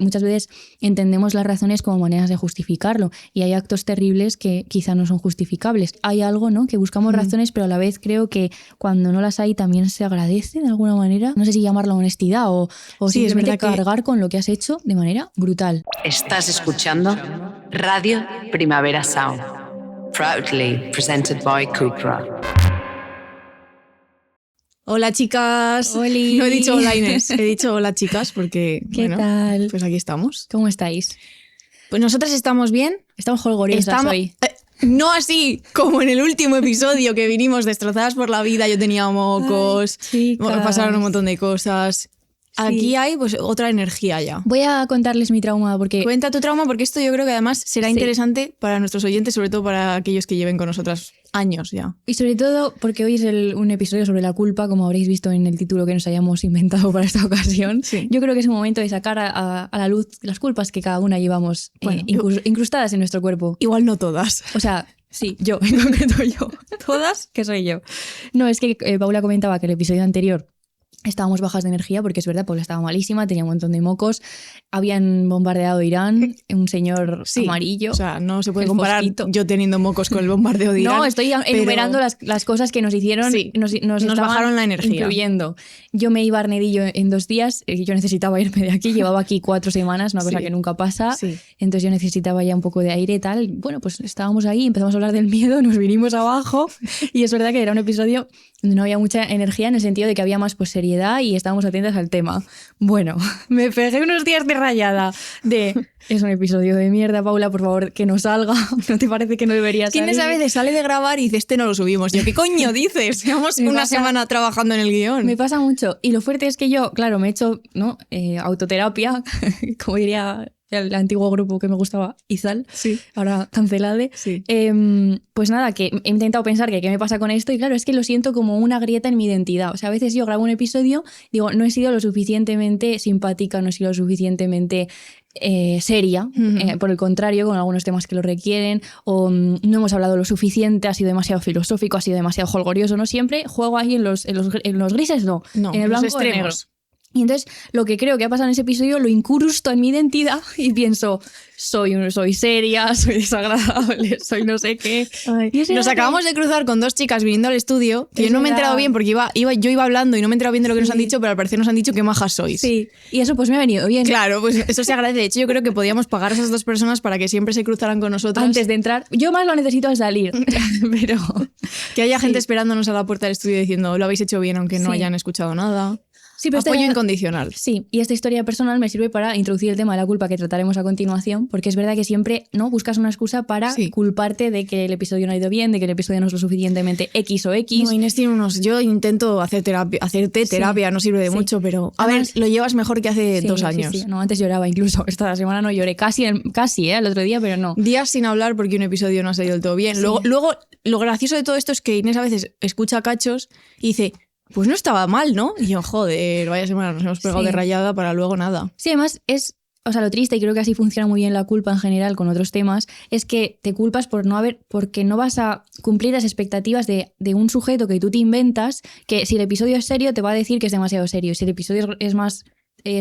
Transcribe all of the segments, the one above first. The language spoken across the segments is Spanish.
muchas veces entendemos las razones como maneras de justificarlo y hay actos terribles que quizá no son justificables. Hay algo, ¿no?, que buscamos razones, pero a la vez creo que cuando no las hay también se agradece de alguna manera. No sé si llamarlo honestidad o sí, simplemente cargar con lo que has hecho de manera brutal. Estás escuchando Radio Primavera Sound, proudly presented by Cupra. Hola chicas. Oli. No he dicho hola Inés, he dicho hola chicas porque ¿Qué tal? Pues aquí estamos. ¿Cómo estáis? Pues nosotras estamos bien. Estamos jolgoriosas hoy. No así como en el último episodio que vinimos destrozadas por la vida, yo tenía mocos, pasaron un montón de cosas. Sí. Aquí hay pues otra energía ya. Voy a contarles mi trauma porque... Cuenta tu trauma porque esto yo creo que además será interesante para nuestros oyentes, sobre todo para aquellos que lleven con nosotras años ya. Y sobre todo porque hoy es un episodio sobre la culpa, como habréis visto en el título que nos hayamos inventado para esta ocasión. Sí. Yo creo que es un momento de sacar a la luz las culpas que cada una llevamos incrustadas en nuestro cuerpo. Igual no todas. O sea... Sí, yo, en concreto yo. Todas, que soy yo. No, es que Paula comentaba que el episodio anterior estábamos bajas de energía, porque es verdad, Paula estaba malísima, tenía un montón de mocos, habían bombardeado Irán, un señor amarillo. O sea, no se puede comparar yo teniendo mocos con el bombardeo de Irán. No, estoy enumerando las cosas que nos hicieron, nos bajaron la energía. Incluyendo. Yo me iba a Arnedillo en 2 días, yo necesitaba irme de aquí, llevaba aquí 4 semanas, una cosa que nunca pasa, entonces yo necesitaba ya un poco de aire y tal. Bueno, pues estábamos ahí, empezamos a hablar del miedo, nos vinimos abajo y es verdad que era un episodio donde no había mucha energía en el sentido de que había más pues seriedad y estábamos atentas al tema. Bueno, me pegué unos días de rayada es un episodio de mierda, Paula, por favor, que no salga. ¿No te parece que no debería salir? ¿Quién a veces sale de grabar y dice, no lo subimos? Yo, ¿qué coño dices? Llevamos una semana trabajando en el guión. Me pasa mucho. Y lo fuerte es que yo, claro, me he hecho autoterapia, como diría el antiguo grupo que me gustaba, Izal, ahora cancelade. Sí. Pues nada, que he intentado pensar que qué me pasa con esto y claro, es que lo siento como una grieta en mi identidad. O sea, a veces yo grabo un episodio, digo, no he sido lo suficientemente simpática, no he sido lo suficientemente seria, por el contrario, con algunos temas que lo requieren, o no hemos hablado lo suficiente, ha sido demasiado filosófico, ha sido demasiado jolgorioso, no siempre juego ahí en los grises, no en el blanco extremos. O negro. Y entonces lo que creo que ha pasado en ese episodio lo incrusto en mi identidad y pienso, soy seria, soy desagradable, soy no sé qué. Nos acabamos de cruzar con 2 chicas viniendo al estudio, que yo no me he enterado bien porque yo iba hablando y no me he enterado bien de lo que nos han dicho, pero al parecer nos han dicho qué majas sois. Sí, y eso pues me ha venido bien. Claro, pues eso se agradece. De hecho, yo creo que podíamos pagar a esas 2 personas para que siempre se cruzaran con nosotras. Antes de entrar. Yo más lo necesito al salir, pero... Que haya gente esperándonos a la puerta del estudio diciendo, lo habéis hecho bien aunque no hayan escuchado nada. Sí, pero apoyo incondicional. Sí, y esta historia personal me sirve para introducir el tema de la culpa que trataremos a continuación, porque es verdad que siempre buscas una excusa para culparte de que el episodio no ha ido bien, de que el episodio no es lo suficientemente X o X. No, Inés tiene yo intento hacerte terapia, no sirve de mucho, pero además, lo llevas mejor que hace 2 años. Sí. No, antes lloraba incluso, esta semana no lloré, casi el otro día, pero no. Días sin hablar porque un episodio no ha salido del todo bien. Luego, lo gracioso de todo esto es que Inés a veces escucha cachos y dice... Pues no estaba mal, ¿no? Y yo, joder, vaya semana, nos hemos pegado de rayada para luego nada. Sí, además lo triste, y creo que así funciona muy bien la culpa en general con otros temas, es que te culpas porque no vas a cumplir las expectativas de un sujeto que tú te inventas, que si el episodio es serio te va a decir que es demasiado serio, si el episodio es más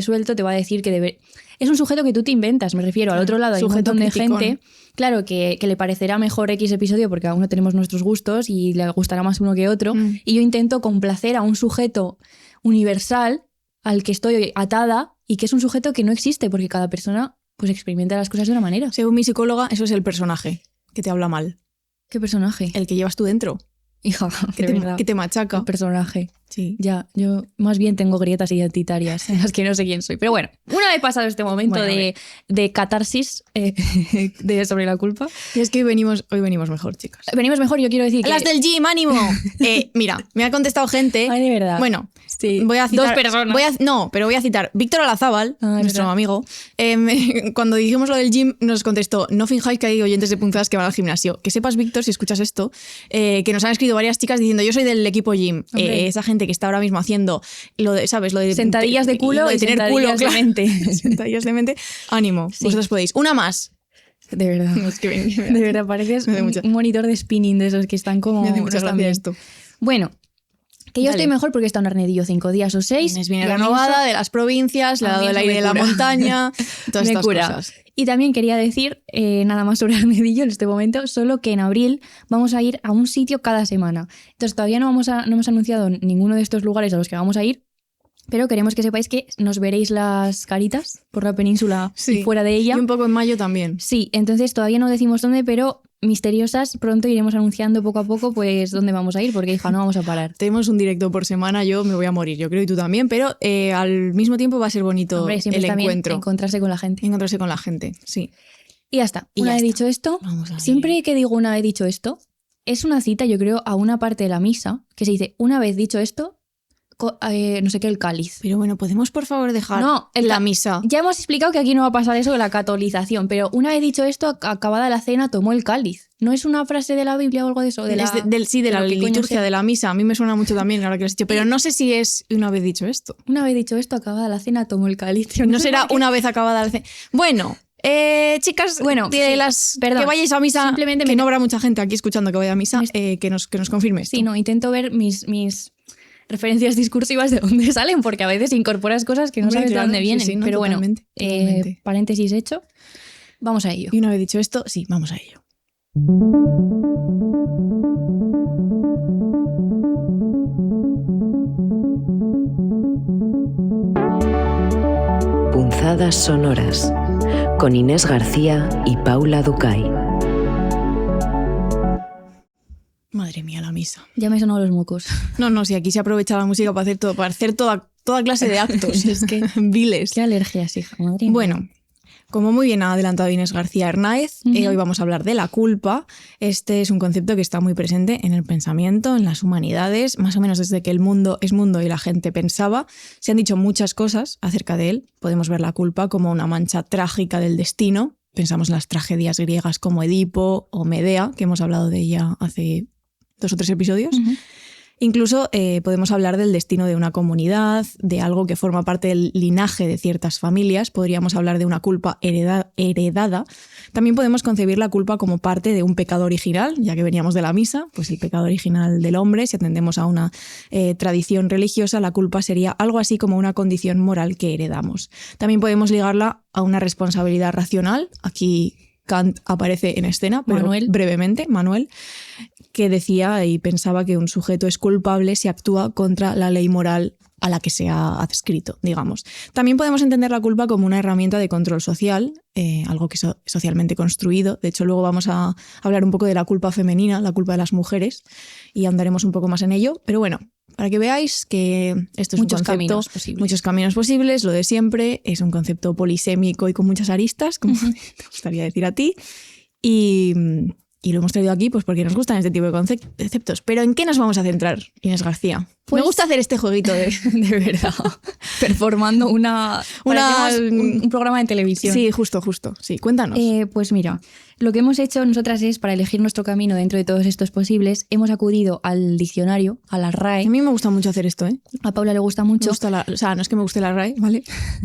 suelto te va a decir que debe... Es un sujeto que tú te inventas, me refiero. Al otro lado hay un montón de gente, claro, que le parecerá mejor X episodio porque cada uno tenemos nuestros gustos y le gustará más uno que otro. Y yo intento complacer a un sujeto universal al que estoy atada y que es un sujeto que no existe porque cada persona pues experimenta las cosas de una manera. Según mi psicóloga, eso es el personaje que te habla mal. ¿Qué personaje? El que llevas tú dentro. Hija, que te machaca. El personaje. Sí. Ya, yo más bien tengo grietas identitarias en las que no sé quién soy. Pero bueno, una vez pasado este momento de catarsis sobre la culpa. Y es que hoy venimos mejor, chicas. Venimos mejor, yo quiero decir que... ¡Las del gym, ánimo! Mira, me ha contestado gente... Ay, de verdad. Bueno, sí. Voy a citar... 2 personas. Voy a citar Víctor Olazábal, nuestro amigo. Cuando dijimos lo del gym, nos contestó, no finjáis que hay oyentes de punzadas que van al gimnasio. Que sepas, Víctor, si escuchas esto, que nos han escrito varias chicas diciendo, yo soy del equipo gym. Esa gente que está ahora mismo haciendo lo de, ¿sabes? Lo de sentadillas de culo de y tener culo de mente. Sentadillas de mente. Ánimo, vosotros podéis. Una más. De verdad. No, es que de verdad, pareces un monitor de spinning de esos que están como... Me hace mucha gracia esto. Bueno, Que yo Dale. estoy mejor porque he estado en Arnedillo 5 días o 6. Vienes bien renovada de las provincias, le ha dado el aire de la montaña, todas me estas cura. cosas. Y también quería decir, nada más sobre Arnedillo en este momento, solo que en abril vamos a ir a un sitio cada semana. Entonces todavía no hemos anunciado ninguno de estos lugares a los que vamos a ir, pero queremos que sepáis que nos veréis las caritas por la península y fuera de ella. Y un poco en mayo también. Sí, entonces todavía no decimos dónde, pero misteriosas, pronto iremos anunciando poco a poco pues dónde vamos a ir, porque hija, no vamos a parar. Tenemos un directo por semana, yo me voy a morir, yo creo, y tú también, pero al mismo tiempo va a ser bonito. Hombre, siempre el está bien encuentro. encontrarse con la gente. Encontrarse con la gente, sí. Y ya está. Y Una ya vez está. dicho esto, Vamos a ver. siempre que digo una vez dicho esto, es una cita, yo creo, a una parte de la misa que se dice, una vez dicho esto, no sé qué, el cáliz. Pero bueno, ¿podemos por favor dejar No, la misa? Ya hemos explicado que aquí no va a pasar eso de la catolización, pero una vez dicho esto, acabada la cena, tomó el cáliz. ¿No es una frase de la Biblia o algo de eso? De la la lo que liturgia coño de la misa. A mí me suena mucho también ahora que lo has dicho, pero no sé si es una vez dicho esto. Una vez dicho esto, acabada la cena, tomó el cáliz. Yo No sé será por qué. una vez acabada la cena. Bueno, chicas, Bueno, de sí, perdón. que vayáis a misa, Simplemente que me- no habrá mucha gente aquí escuchando que vaya a misa, Me- que nos confirme esto. Sí, no, intento ver mis referencias discursivas de dónde salen, porque a veces incorporas cosas que no Hombre, sabes claro, de dónde sí, vienen. sí, no, pero bueno, totalmente, totalmente. paréntesis hecho, vamos a ello. Y una vez dicho esto, sí, vamos a ello. Punzadas sonoras con Inés García y Paula Ducay. Madre mía, la misa. Ya me sonó los mocos. No, si aquí se aprovecha la música para hacer toda clase de actos. Es que viles. Qué alergias, hija, madre mía. Bueno, como muy bien ha adelantado Inés García Hernáez, hoy vamos a hablar de la culpa. Este es un concepto que está muy presente en el pensamiento, en las humanidades, más o menos desde que el mundo es mundo y la gente pensaba. Se han dicho muchas cosas acerca de él. Podemos ver la culpa como una mancha trágica del destino. Pensamos en las tragedias griegas como Edipo o Medea, que hemos hablado de ella hace 2 o 3 episodios. Ujú. Incluso podemos hablar del destino de una comunidad, de algo que forma parte del linaje de ciertas familias. Podríamos hablar de una culpa heredada. También podemos concebir la culpa como parte de un pecado original, ya que veníamos de la misa, pues el pecado original del hombre. Si atendemos a una tradición religiosa, la culpa sería algo así como una condición moral que heredamos. También podemos ligarla a una responsabilidad racional. Aquí Kant aparece en escena, pero brevemente, Manuel, que decía y pensaba que un sujeto es culpable si actúa contra la ley moral a la que se ha adscrito, digamos. También podemos entender la culpa como una herramienta de control social, algo que es socialmente construido. De hecho, luego vamos a hablar un poco de la culpa femenina, la culpa de las mujeres, y ahondaremos un poco más en ello. Pero bueno, para que veáis que esto es Muchos un concepto, caminos posibles. muchos caminos posibles, lo de siempre, es un concepto polisémico y con muchas aristas, como te gustaría decir a ti, y lo hemos traído aquí pues porque nos gustan este tipo de conceptos. Pero ¿en qué nos vamos a centrar, Inés García? Pues- Me gusta hacer este jueguito de verdad. Performando un programa de televisión. Sí, justo. Sí, cuéntanos. Pues mira, lo que hemos hecho nosotras es, para elegir nuestro camino dentro de todos estos posibles, hemos acudido al diccionario, a la RAE. A mí me gusta mucho hacer esto, ¿eh? A Paula le gusta Me mucho. gusta o sea, no es que me guste la RAE, ¿vale?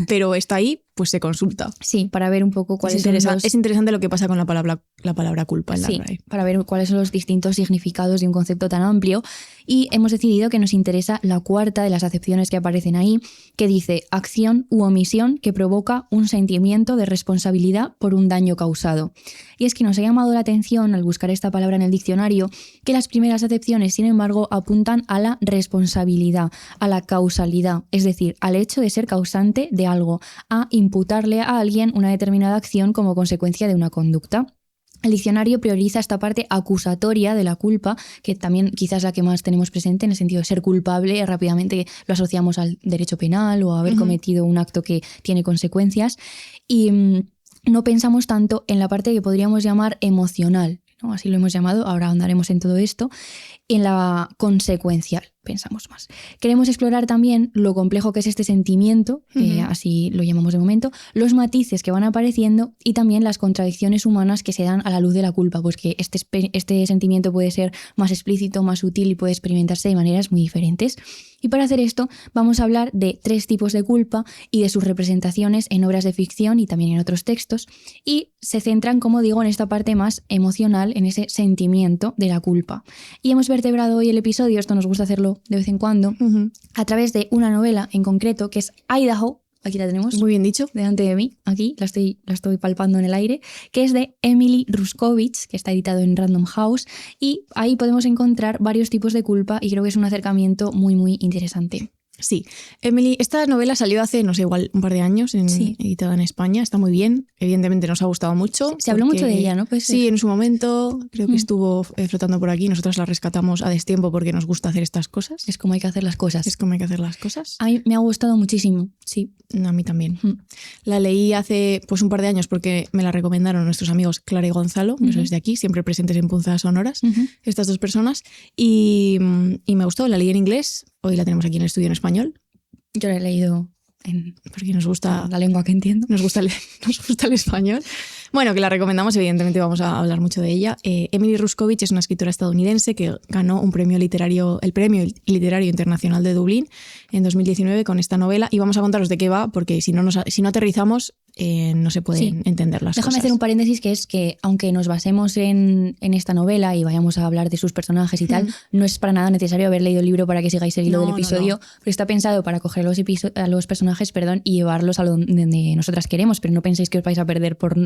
Pero está ahí, pues se consulta. Sí, para ver un poco cuáles son los... Es interesante lo que pasa con la palabra culpa en la Sí, RAE. para ver cuáles son los distintos significados de un concepto tan amplio. Y hemos decidido que nos interesa la cuarta de las acepciones que aparecen ahí, que dice acción u omisión que provoca un sentimiento de responsabilidad por un daño causado. Y es que nos ha llamado la atención al buscar esta palabra en el diccionario que las primeras acepciones, sin embargo, apuntan a la responsabilidad, a la causalidad, es decir, al hecho de ser causante de algo, a imputarle a alguien una determinada acción como consecuencia de una conducta. El diccionario prioriza esta parte acusatoria de la culpa, que también quizás la que más tenemos presente en el sentido de ser culpable, rápidamente lo asociamos al derecho penal o a haber cometido un acto que tiene consecuencias, y no pensamos tanto en la parte que podríamos llamar emocional, ¿no? Así lo hemos llamado, ahora ahondaremos en todo esto, en la consecuencial, pensamos más. Queremos explorar también lo complejo que es este sentimiento, así lo llamamos de momento, los matices que van apareciendo y también las contradicciones humanas que se dan a la luz de la culpa, pues que este sentimiento puede ser más explícito, más sutil y puede experimentarse de maneras muy diferentes. Y para hacer esto vamos a hablar de 3 tipos de culpa y de sus representaciones en obras de ficción y también en otros textos, y se centran, como digo, en esta parte más emocional, en ese sentimiento de la culpa. Y hemos vertebrado hoy el episodio, esto nos gusta hacerlo de vez en cuando, a través de una novela en concreto que es Idaho. Aquí la tenemos. Muy bien dicho. Delante de mí, aquí, la estoy palpando en el aire, que es de Emily Ruskovich, que está editado en Random House, y ahí podemos encontrar varios tipos de culpa y creo que es un acercamiento muy, muy interesante. Sí, Emily, esta novela salió hace, no sé, igual un par de años, editada en España, está muy bien, evidentemente nos ha gustado mucho. Se habló mucho de ella, ¿no? Sí, en su momento creo que estuvo flotando por aquí, nosotras la rescatamos a destiempo porque nos gusta hacer estas cosas. Es como hay que hacer las cosas. Es como hay que hacer las cosas. A mí me ha gustado muchísimo, sí. A mí también. La leí hace pues un par de años porque me la recomendaron nuestros amigos Clara y Gonzalo, que desde aquí, siempre presentes en Punzadas Sonoras, estas dos personas, y me gustó, la leí en inglés, hoy la tenemos aquí en el estudio en español. Yo la he leído en... Porque nos gusta... la lengua que entiendo. Nos gusta el español. Bueno, que la recomendamos, evidentemente vamos a hablar mucho de ella. Emily Ruskovich es una escritora estadounidense que ganó el Premio Literario Internacional de Dublín en 2019 con esta novela, y vamos a contaros de qué va, porque si no aterrizamos no se pueden entender las cosas. Déjame hacer un paréntesis, que es que aunque nos basemos en esta novela y vayamos a hablar de sus personajes y tal, no es para nada necesario haber leído el libro para que sigáis el hilo del episodio, porque está pensado para coger a los personajes y llevarlos a donde nosotras queremos, pero no penséis que os vais a perder por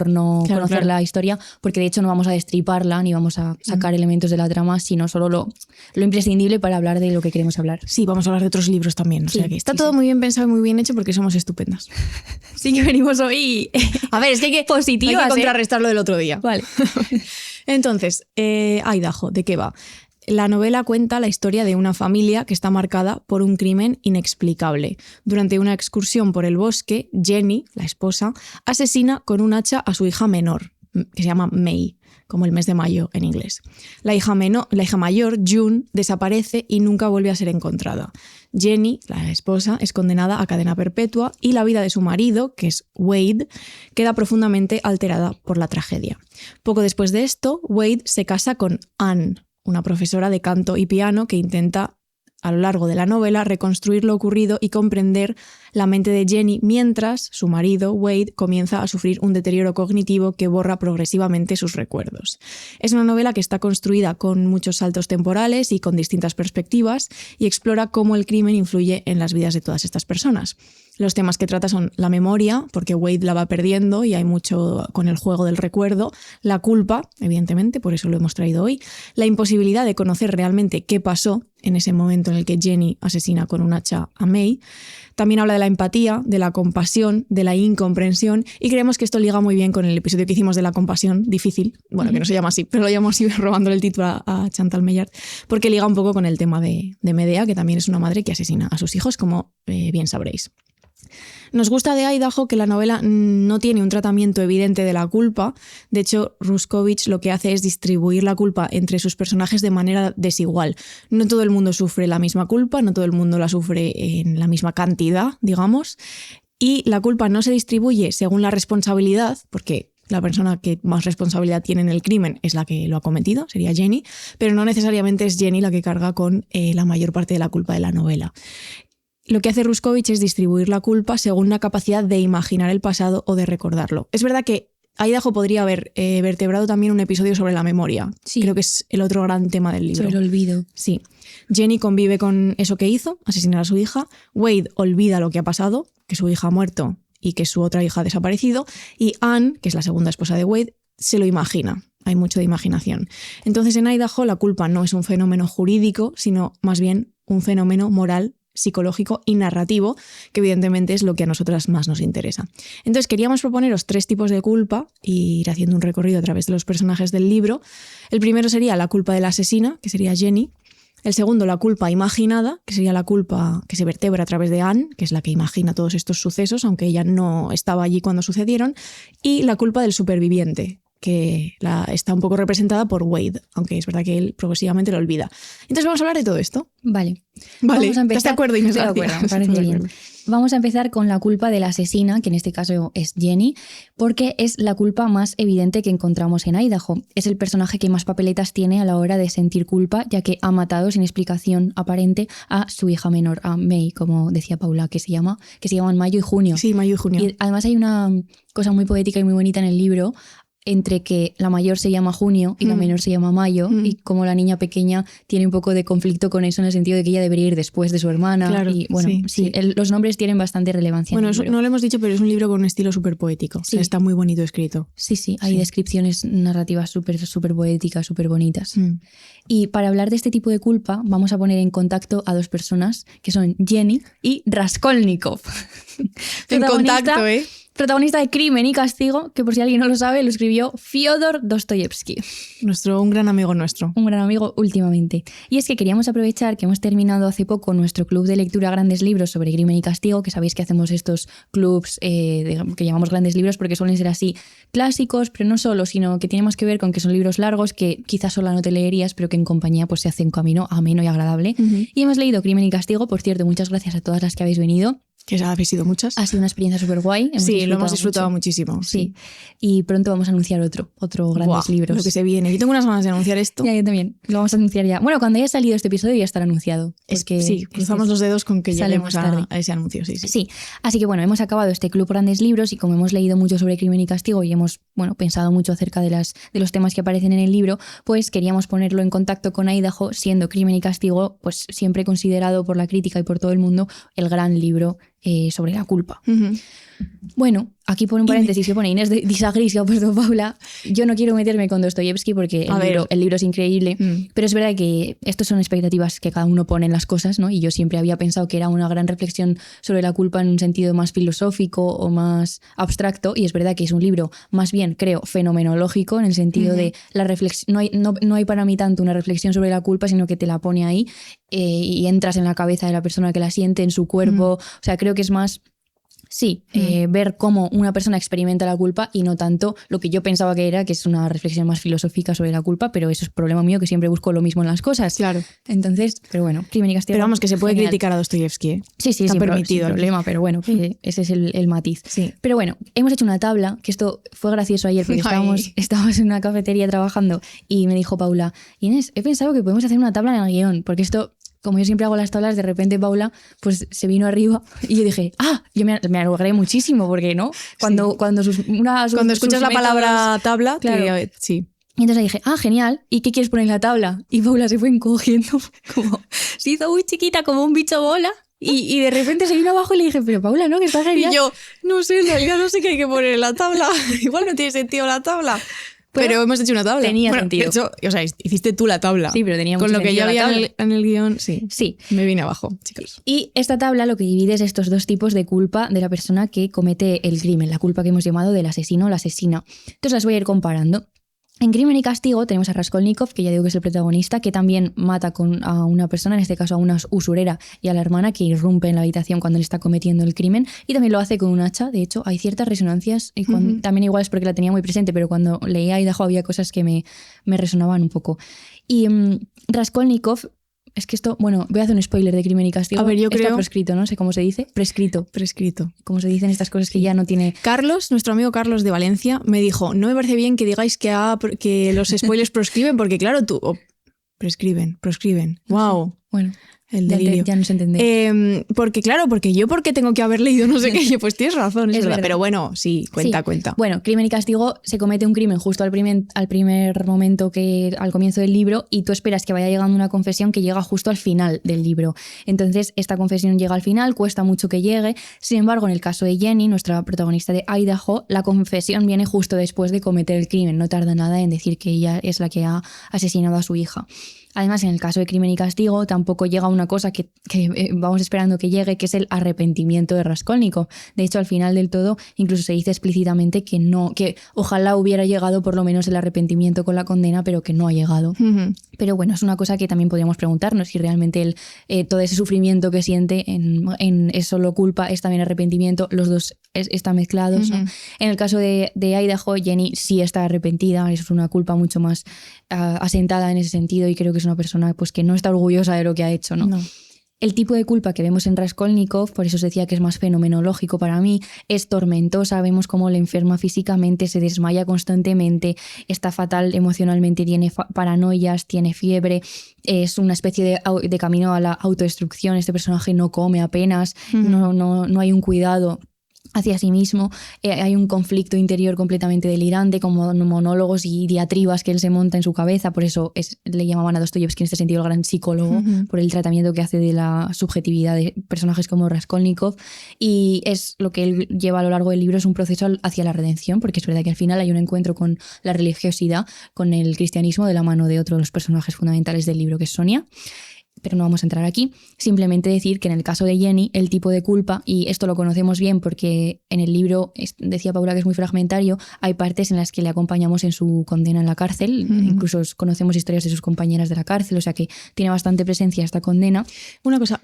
no conocer la historia, porque de hecho no vamos a destriparla ni vamos a sacar elementos de la trama, sino solo lo imprescindible para hablar de lo que queremos hablar. Sí, vamos a hablar de otros libros también, o sea que está todo muy bien pensado y muy bien hecho porque somos estupendas. Sí que venimos hoy. A ver, es que hay que contrarrestar lo del otro día. Vale. Entonces, Idaho, ¿de qué va? La novela cuenta la historia de una familia que está marcada por un crimen inexplicable. Durante una excursión por el bosque, Jenny, la esposa, asesina con un hacha a su hija menor, que se llama May, como el mes de mayo en inglés. La hija mayor, June, desaparece y nunca vuelve a ser encontrada. Jenny, la esposa, es condenada a cadena perpetua y la vida de su marido, que es Wade, queda profundamente alterada por la tragedia. Poco después de esto, Wade se casa con Anne, una profesora de canto y piano que intenta, a lo largo de la novela, reconstruir lo ocurrido y comprender la mente de Jenny mientras su marido, Wade, comienza a sufrir un deterioro cognitivo que borra progresivamente sus recuerdos. Es una novela que está construida con muchos saltos temporales y con distintas perspectivas y explora cómo el crimen influye en las vidas de todas estas personas. Los temas que trata son la memoria, porque Wade la va perdiendo y hay mucho con el juego del recuerdo, la culpa, evidentemente, por eso lo hemos traído hoy, la imposibilidad de conocer realmente qué pasó en ese momento en el que Jenny asesina con un hacha a May. También habla de la empatía, de la compasión, de la incomprensión, y creemos que esto liga muy bien con el episodio que hicimos de la compasión difícil, bueno, que no se llama así, pero lo llamo así robándole el título a Chantal Maillard, porque liga un poco con el tema de Medea, que también es una madre que asesina a sus hijos, como bien sabréis. Nos gusta de Idaho que la novela no tiene un tratamiento evidente de la culpa. De hecho, Ruskovich lo que hace es distribuir la culpa entre sus personajes de manera desigual. No todo el mundo sufre la misma culpa, no todo el mundo la sufre en la misma cantidad, digamos. Y la culpa no se distribuye según la responsabilidad, porque la persona que más responsabilidad tiene en el crimen es la que lo ha cometido, sería Jenny, pero no necesariamente es Jenny la que carga con la mayor parte de la culpa de la novela. Lo que hace Ruskovich es distribuir la culpa según la capacidad de imaginar el pasado o de recordarlo. Es verdad que Idaho podría haber vertebrado también un episodio sobre la memoria. Sí. Creo que es el otro gran tema del libro. Sobre el olvido. Sí. Jenny convive con eso que hizo, asesinar a su hija. Wade olvida lo que ha pasado, que su hija ha muerto y que su otra hija ha desaparecido. Y Anne, que es la segunda esposa de Wade, se lo imagina. Hay mucho de imaginación. Entonces, en Idaho la culpa no es un fenómeno jurídico, sino más bien un fenómeno moral, psicológico y narrativo, que evidentemente es lo que a nosotras más nos interesa. Entonces queríamos proponeros 3 tipos de culpa e ir haciendo un recorrido a través de los personajes del libro. El primero sería la culpa de la asesina, que sería Jenny. El segundo, la culpa imaginada, que sería la culpa que se vertebra a través de Anne, que es la que imagina todos estos sucesos, aunque ella no estaba allí cuando sucedieron. Y la culpa del superviviente, que está un poco representada por Wade, aunque es verdad que él progresivamente lo olvida. Entonces vamos a hablar de todo esto. Vale. Vamos a empezar. ¿Estás de acuerdo, Inés? Estoy de acuerdo, me parece bien. Vamos a empezar con la culpa de la asesina, que en este caso es Jenny, porque es la culpa más evidente que encontramos en Idaho. Es el personaje que más papeletas tiene a la hora de sentir culpa, ya que ha matado sin explicación aparente a su hija menor, a May, como decía Paula, que se llaman Mayo y Junio. Sí, Mayo y Junio. Y además hay una cosa muy poética y muy bonita en el libro, entre que la mayor se llama Junio y la menor se llama Mayo, y como la niña pequeña tiene un poco de conflicto con eso en el sentido de que ella debería ir después de su hermana. Claro, y bueno, los nombres tienen bastante relevancia. Bueno, eso no lo hemos dicho, pero es un libro con un estilo súper poético. Sí. Está muy bonito escrito. Sí, hay descripciones narrativas súper poéticas, súper bonitas. Y para hablar de este tipo de culpa, vamos a poner en contacto a dos personas que son Jenny y Raskolnikov. En contacto, ¿eh? Protagonista de Crimen y Castigo, que por si alguien no lo sabe, lo escribió Fyodor Dostoyevsky. Un gran amigo nuestro. Un gran amigo últimamente. Y es que queríamos aprovechar que hemos terminado hace poco nuestro club de lectura Grandes Libros sobre Crimen y Castigo, que sabéis que hacemos estos clubs que llamamos Grandes Libros porque suelen ser así clásicos, pero no solo, sino que tiene más que ver con que son libros largos que quizás sola no te leerías, pero que en compañía pues se hace un camino ameno y agradable. Y hemos leído Crimen y Castigo. Por cierto, muchas gracias a todas las que habéis venido. Que habéis sido muchas. Ha sido una experiencia súper guay. Sí, lo hemos disfrutado muchísimo. Sí. Y pronto vamos a anunciar otro Grandes Libros. Lo que se viene. Yo tengo unas ganas de anunciar esto. Ya, yo también. Lo vamos a anunciar ya. Bueno, cuando haya salido este episodio ya estará anunciado. Sí, cruzamos los dedos con que lleguemos a ese anuncio. Sí. Así que bueno, hemos acabado este club Grandes Libros y como hemos leído mucho sobre Crimen y Castigo y hemos pensado mucho acerca de los temas que aparecen en el libro, pues queríamos ponerlo en contacto con Idaho, siendo Crimen y Castigo pues siempre considerado por la crítica y por todo el mundo el gran libro sobre la culpa. Bueno, aquí pone un paréntesis que pone Inés Disagris, que ha puesto Paula. Yo no quiero meterme con Dostoyevsky porque el libro es increíble, pero es verdad que estos son expectativas que cada uno pone en las cosas, ¿no? Y yo siempre había pensado que era una gran reflexión sobre la culpa en un sentido más filosófico o más abstracto, y es verdad que es un libro más bien, creo, fenomenológico en el sentido de la reflexión. No hay para mí tanto una reflexión sobre la culpa, sino que te la pone ahí y entras en la cabeza de la persona que la siente, en su cuerpo. O sea, creo que es más... Sí, ver cómo una persona experimenta la culpa y no tanto lo que yo pensaba que era, que es una reflexión más filosófica sobre la culpa, pero eso es problema mío, que siempre busco lo mismo en las cosas. Claro. Entonces, pero bueno, Crimen y Castigo. Pero vamos, que se puede criticar a Dostoyevsky, ¿eh? Sí, está permitido. Sin problema, pero bueno, que ese es el matiz. Sí. Pero bueno, hemos hecho una tabla, que esto fue gracioso ayer, porque estábamos en una cafetería trabajando y me dijo Paula, Inés, he pensado que podemos hacer una tabla en el guión, porque esto... Como yo siempre hago las tablas, de repente Paula pues se vino arriba y yo dije, yo me alegré muchísimo porque, ¿no? Cuando escuchas la palabra tabla, claro. Sí. Y entonces le dije, genial, ¿y qué quieres poner en la tabla? Y Paula se fue encogiendo, se hizo muy chiquita como un bicho bola. Y de repente se vino abajo y le dije, pero Paula, ¿no? Que está genial. Y yo, no sé, en realidad no sé qué hay que poner en la tabla. Igual no tiene sentido la tabla. Pero hemos hecho una tabla. Tenía sentido. De hecho, hiciste tú la tabla. Sí, pero tenía mucho sentido. Con lo que ya había en el guión, sí. Me vine abajo, chicos. Y esta tabla lo que divide es estos dos tipos de culpa de la persona que comete el crimen, la culpa que hemos llamado del asesino o la asesina. Entonces las voy a ir comparando. En Crimen y Castigo tenemos a Raskolnikov, que ya digo que es el protagonista, que también mata a una persona, en este caso a una usurera y a la hermana, que irrumpe en la habitación cuando él está cometiendo el crimen, y también lo hace con un hacha. De hecho, hay ciertas resonancias, y también igual es porque la tenía muy presente, pero cuando leía Idaho había cosas que me resonaban un poco. Y Raskolnikov... Es que esto, voy a hacer un spoiler de Crimen y Castigo. A ver, yo creo... Está proscrito, no sé cómo se dice. Prescrito. Como se dicen estas cosas que ya no tiene... Carlos, nuestro amigo Carlos de Valencia, me dijo, no me parece bien que digáis que los spoilers proscriben, porque claro, proscriben. Wow. Bueno. El delirio. Ya no se entiende. Porque tengo que haber leído no sé qué. Yo, pues tienes razón, es verdad. Pero bueno, sí, cuenta. Bueno, Crimen y Castigo, se comete un crimen justo al primer momento, al comienzo del libro, y tú esperas que vaya llegando una confesión que llega justo al final del libro. Entonces, esta confesión llega al final, cuesta mucho que llegue. Sin embargo, en el caso de Jenny, nuestra protagonista de Idaho, la confesión viene justo después de cometer el crimen. No tarda nada en decir que ella es la que ha asesinado a su hija. Además, en el caso de Crimen y Castigo, tampoco llega una cosa que vamos esperando que llegue, que es el arrepentimiento de Raskolnikov. De hecho, al final del todo, incluso se dice explícitamente que ojalá hubiera llegado por lo menos el arrepentimiento con la condena, pero que no ha llegado. Pero bueno, es una cosa que también podríamos preguntarnos, si realmente todo ese sufrimiento que siente es solo culpa, es también arrepentimiento, los dos están mezclados, ¿no? En el caso de Idaho, Jenny sí está arrepentida, es una culpa mucho más asentada en ese sentido, y creo que es una persona pues que no está orgullosa de lo que ha hecho, ¿no? El tipo de culpa que vemos en Raskolnikov, por eso os decía que es más fenomenológico para mí, es tormentosa. Vemos cómo le enferma físicamente, se desmaya constantemente, está fatal emocionalmente, tiene paranoias, tiene fiebre, es una especie de camino a la autodestrucción. Este personaje no come apenas, no hay un cuidado hacia sí mismo. Hay un conflicto interior completamente delirante, como monólogos y diatribas que él se monta en su cabeza. Por eso le llamaban a Dostoyevsky en este sentido el gran psicólogo, por el tratamiento que hace de la subjetividad de personajes como Raskolnikov. Y es lo que él lleva a lo largo del libro, es un proceso hacia la redención, porque es verdad que al final hay un encuentro con la religiosidad, con el cristianismo, de la mano de otro de los personajes fundamentales del libro, que es Sonia. Pero no vamos a entrar aquí. Simplemente decir que en el caso de Jenny, el tipo de culpa, y esto lo conocemos bien porque en el libro, decía Paula que es muy fragmentario, hay partes en las que le acompañamos en su condena en la cárcel, incluso conocemos historias de sus compañeras de la cárcel, o sea que tiene bastante presencia esta condena. Una cosa,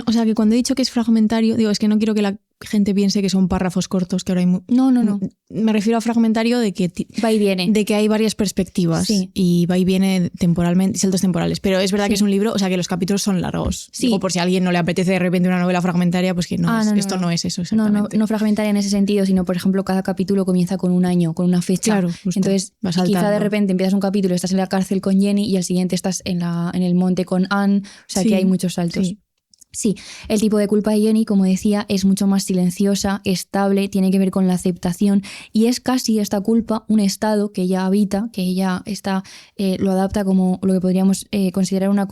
o sea que cuando he dicho que es fragmentario, digo, es que no quiero que la gente piense que son párrafos cortos, que ahora hay No. Me refiero a fragmentario de que va y viene. De que hay varias perspectivas, sí, y va y viene temporalmente, saltos temporales. Pero es verdad, sí, que es un libro, o sea que los capítulos son largos. Sí. Digo, por si a alguien no le apetece de repente una novela fragmentaria, pues que no, esto no es eso exactamente. No fragmentaria en ese sentido, sino por ejemplo cada capítulo comienza con un año, con una fecha. Claro, justo. Entonces quizá de repente empiezas un capítulo, estás en la cárcel con Jenny y al siguiente estás en el monte con Anne, o sea que hay muchos saltos. Sí. Sí, el tipo de culpa de Jenny, como decía, es mucho más silenciosa, estable, tiene que ver con la aceptación y es casi esta culpa un estado que ella habita, que ella lo adapta como lo que podríamos considerar una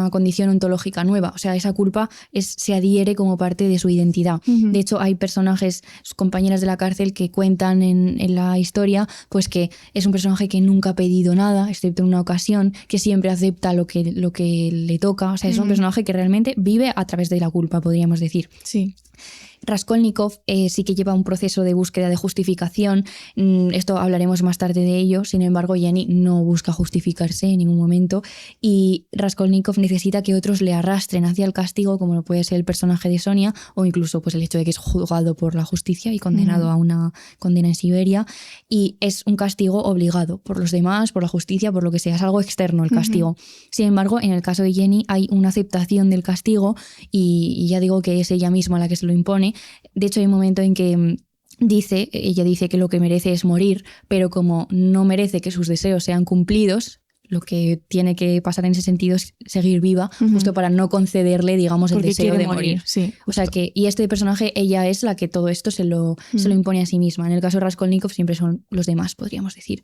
condición ontológica nueva. O sea, esa culpa se adhiere como parte de su identidad. De hecho, hay personajes, sus compañeras de la cárcel, que cuentan en la historia pues que es un personaje que nunca ha pedido nada, excepto en una ocasión, que siempre acepta lo que le toca. O sea, es un personaje que realmente vive a través de la culpa, podríamos decir. Sí. Raskolnikov sí que lleva un proceso de búsqueda de justificación. Esto hablaremos más tarde de ello. Sin embargo, Jenny no busca justificarse en ningún momento y Raskolnikov necesita que otros le arrastren hacia el castigo, como lo puede ser el personaje de Sonia, o incluso pues, el hecho de que es juzgado por la justicia y condenado a una condena en Siberia. Y es un castigo obligado por los demás, por la justicia, por lo que sea. Es algo externo el castigo. Sin embargo, en el caso de Jenny hay una aceptación del castigo y ya digo que es ella misma la que se lo impone. De hecho, hay un momento en que ella dice que lo que merece es morir, pero como no merece que sus deseos sean cumplidos, lo que tiene que pasar en ese sentido es seguir viva, justo para no concederle, digamos, el deseo de morir. Sí, o sea que, y este personaje, ella es la que todo esto se lo impone a sí misma. En el caso de Raskolnikov siempre son los demás, podríamos decir.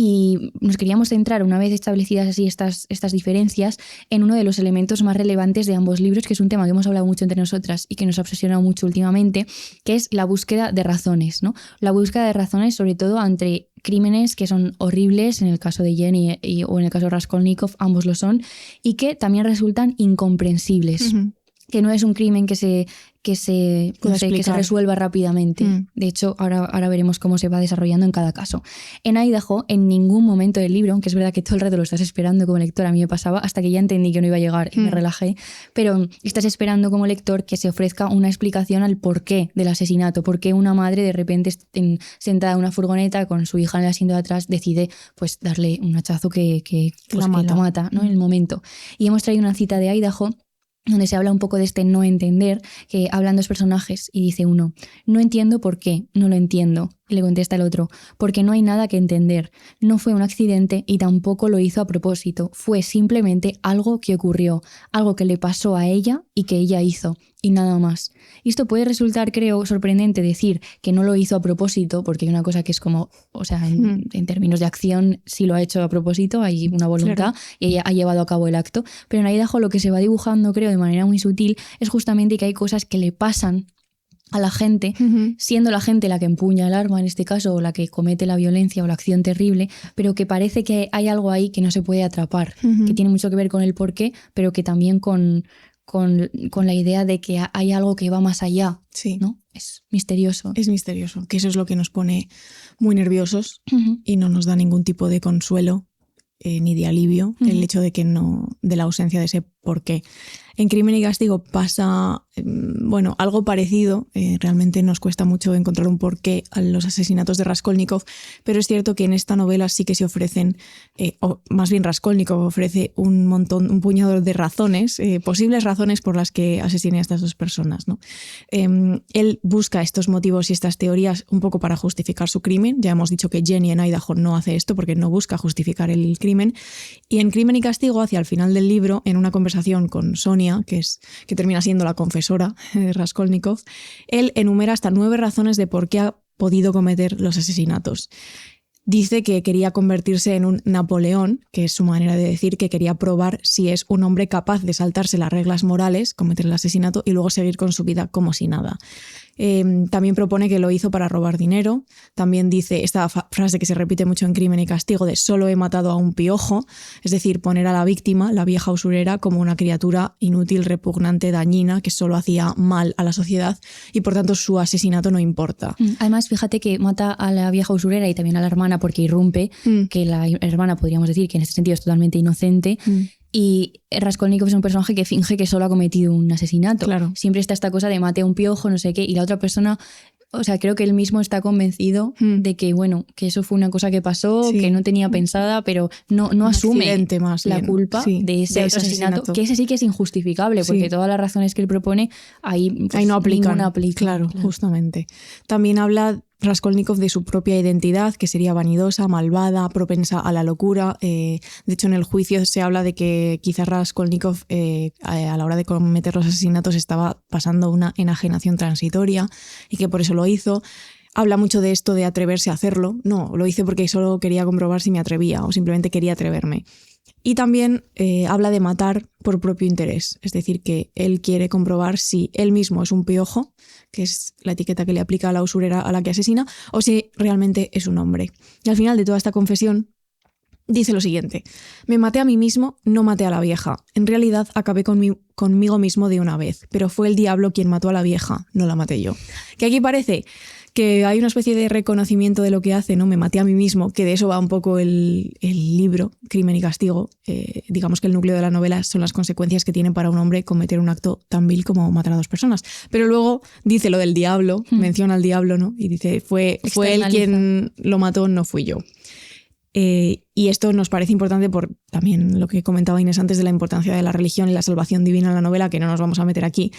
Y nos queríamos centrar, una vez establecidas así estas diferencias, en uno de los elementos más relevantes de ambos libros, que es un tema que hemos hablado mucho entre nosotras y que nos ha obsesionado mucho últimamente, que es la búsqueda de razones, ¿no? La búsqueda de razones, sobre todo ante crímenes que son horribles, en el caso de Jenny o en el caso de Raskolnikov, ambos lo son, y que también resultan incomprensibles. Que no es un crimen que se resuelva rápidamente. De hecho, ahora veremos cómo se va desarrollando en cada caso. En Idaho, en ningún momento del libro, aunque es verdad que todo el rato lo estás esperando como lector, a mí me pasaba, hasta que ya entendí que no iba a llegar y me relajé, pero estás esperando como lector que se ofrezca una explicación al porqué del asesinato, por qué una madre de repente sentada en una furgoneta con su hija en el asiento de atrás decide pues darle un hachazo que la mata, ¿no? En el momento. Y hemos traído una cita de Idaho donde se habla un poco de este no entender, que hablan dos personajes y dice uno: no entiendo por qué, no lo entiendo. Y le contesta el otro: porque no hay nada que entender. No fue un accidente y tampoco lo hizo a propósito. Fue simplemente algo que ocurrió, algo que le pasó a ella y que ella hizo, y nada más. Y esto puede resultar, creo, sorprendente decir que no lo hizo a propósito, porque hay una cosa que es como, o sea, en términos de acción sí lo ha hecho a propósito, hay una voluntad, claro, y ella ha llevado a cabo el acto. Pero en Idaho lo que se va dibujando, creo, de manera muy sutil, es justamente que hay cosas que le pasan a la gente, siendo la gente la que empuña el arma en este caso, o la que comete la violencia o la acción terrible, pero que parece que hay algo ahí que no se puede atrapar, que tiene mucho que ver con el porqué, pero que también con la idea de que hay algo que va más allá, sí, ¿no? Es misterioso. Es misterioso, que eso es lo que nos pone muy nerviosos y no nos da ningún tipo de consuelo ni de alivio, el hecho de la ausencia de ese porqué. En Crimen y Castigo pasa, algo parecido. Realmente nos cuesta mucho encontrar un porqué a los asesinatos de Raskolnikov, pero es cierto que en esta novela sí que se ofrecen, o más bien Raskolnikov ofrece un puñado de razones, posibles razones por las que asesine a estas dos personas, ¿no? Él busca estos motivos y estas teorías un poco para justificar su crimen. Ya hemos dicho que Jenny en Idaho no hace esto porque no busca justificar el crimen. Y en Crimen y Castigo, hacia el final del libro, en una conversación con Sonia, Sonia, que termina siendo la confesora de Raskolnikov, él enumera hasta 9 razones de por qué ha podido cometer los asesinatos. Dice que quería convertirse en un Napoleón, que es su manera de decir que quería probar si es un hombre capaz de saltarse las reglas morales, cometer el asesinato y luego seguir con su vida como si nada. También propone que lo hizo para robar dinero. También dice esta frase que se repite mucho en Crimen y Castigo de solo he matado a un piojo, es decir, poner a la víctima, la vieja usurera, como una criatura inútil, repugnante, dañina, que solo hacía mal a la sociedad y por tanto su asesinato no importa. Además, fíjate que mata a la vieja usurera y también a la hermana porque irrumpe, que la hermana podríamos decir que en este sentido es totalmente inocente. Y Raskolnikov es un personaje que finge que solo ha cometido un asesinato. Claro. Siempre está esta cosa de mate a un piojo, no sé qué, y la otra persona, o sea, creo que él mismo está convencido de que, bueno, que eso fue una cosa que pasó, que no tenía pensada, pero no asume más la bien. culpa de ese otro asesinato, que ese sí que es injustificable, porque todas las razones que él propone, ahí, pues, ahí no aplican. Ninguna aplica. Claro, justamente. También habla Raskolnikov de su propia identidad, que sería vanidosa, malvada, propensa a la locura. De hecho, en el juicio se habla de que quizás Raskolnikov a la hora de cometer los asesinatos estaba pasando una enajenación transitoria y que por eso lo hizo. Habla mucho de esto de atreverse a hacerlo. No, lo hice porque solo quería comprobar si me atrevía o simplemente quería atreverme. Y también habla de matar por propio interés, es decir, que él quiere comprobar si él mismo es un piojo, que es la etiqueta que le aplica a la usurera a la que asesina, o si realmente es un hombre. Y al final de toda esta confesión dice lo siguiente: me maté a mí mismo, no maté a la vieja. En realidad acabé conmigo mismo de una vez, pero fue el diablo quien mató a la vieja, no la maté yo. Que aquí parece que hay una especie de reconocimiento de lo que hace, ¿no? Me maté a mí mismo, que de eso va un poco el libro, Crimen y Castigo. Digamos que el núcleo de la novela son las consecuencias que tiene para un hombre cometer un acto tan vil como matar a 2 personas. Pero luego dice lo del diablo, menciona al diablo, ¿no? Y dice, fue él quien lo mató, no fui yo. Y esto nos parece importante por también lo que comentaba Inés antes de la importancia de la religión y la salvación divina en la novela, que no nos vamos a meter aquí.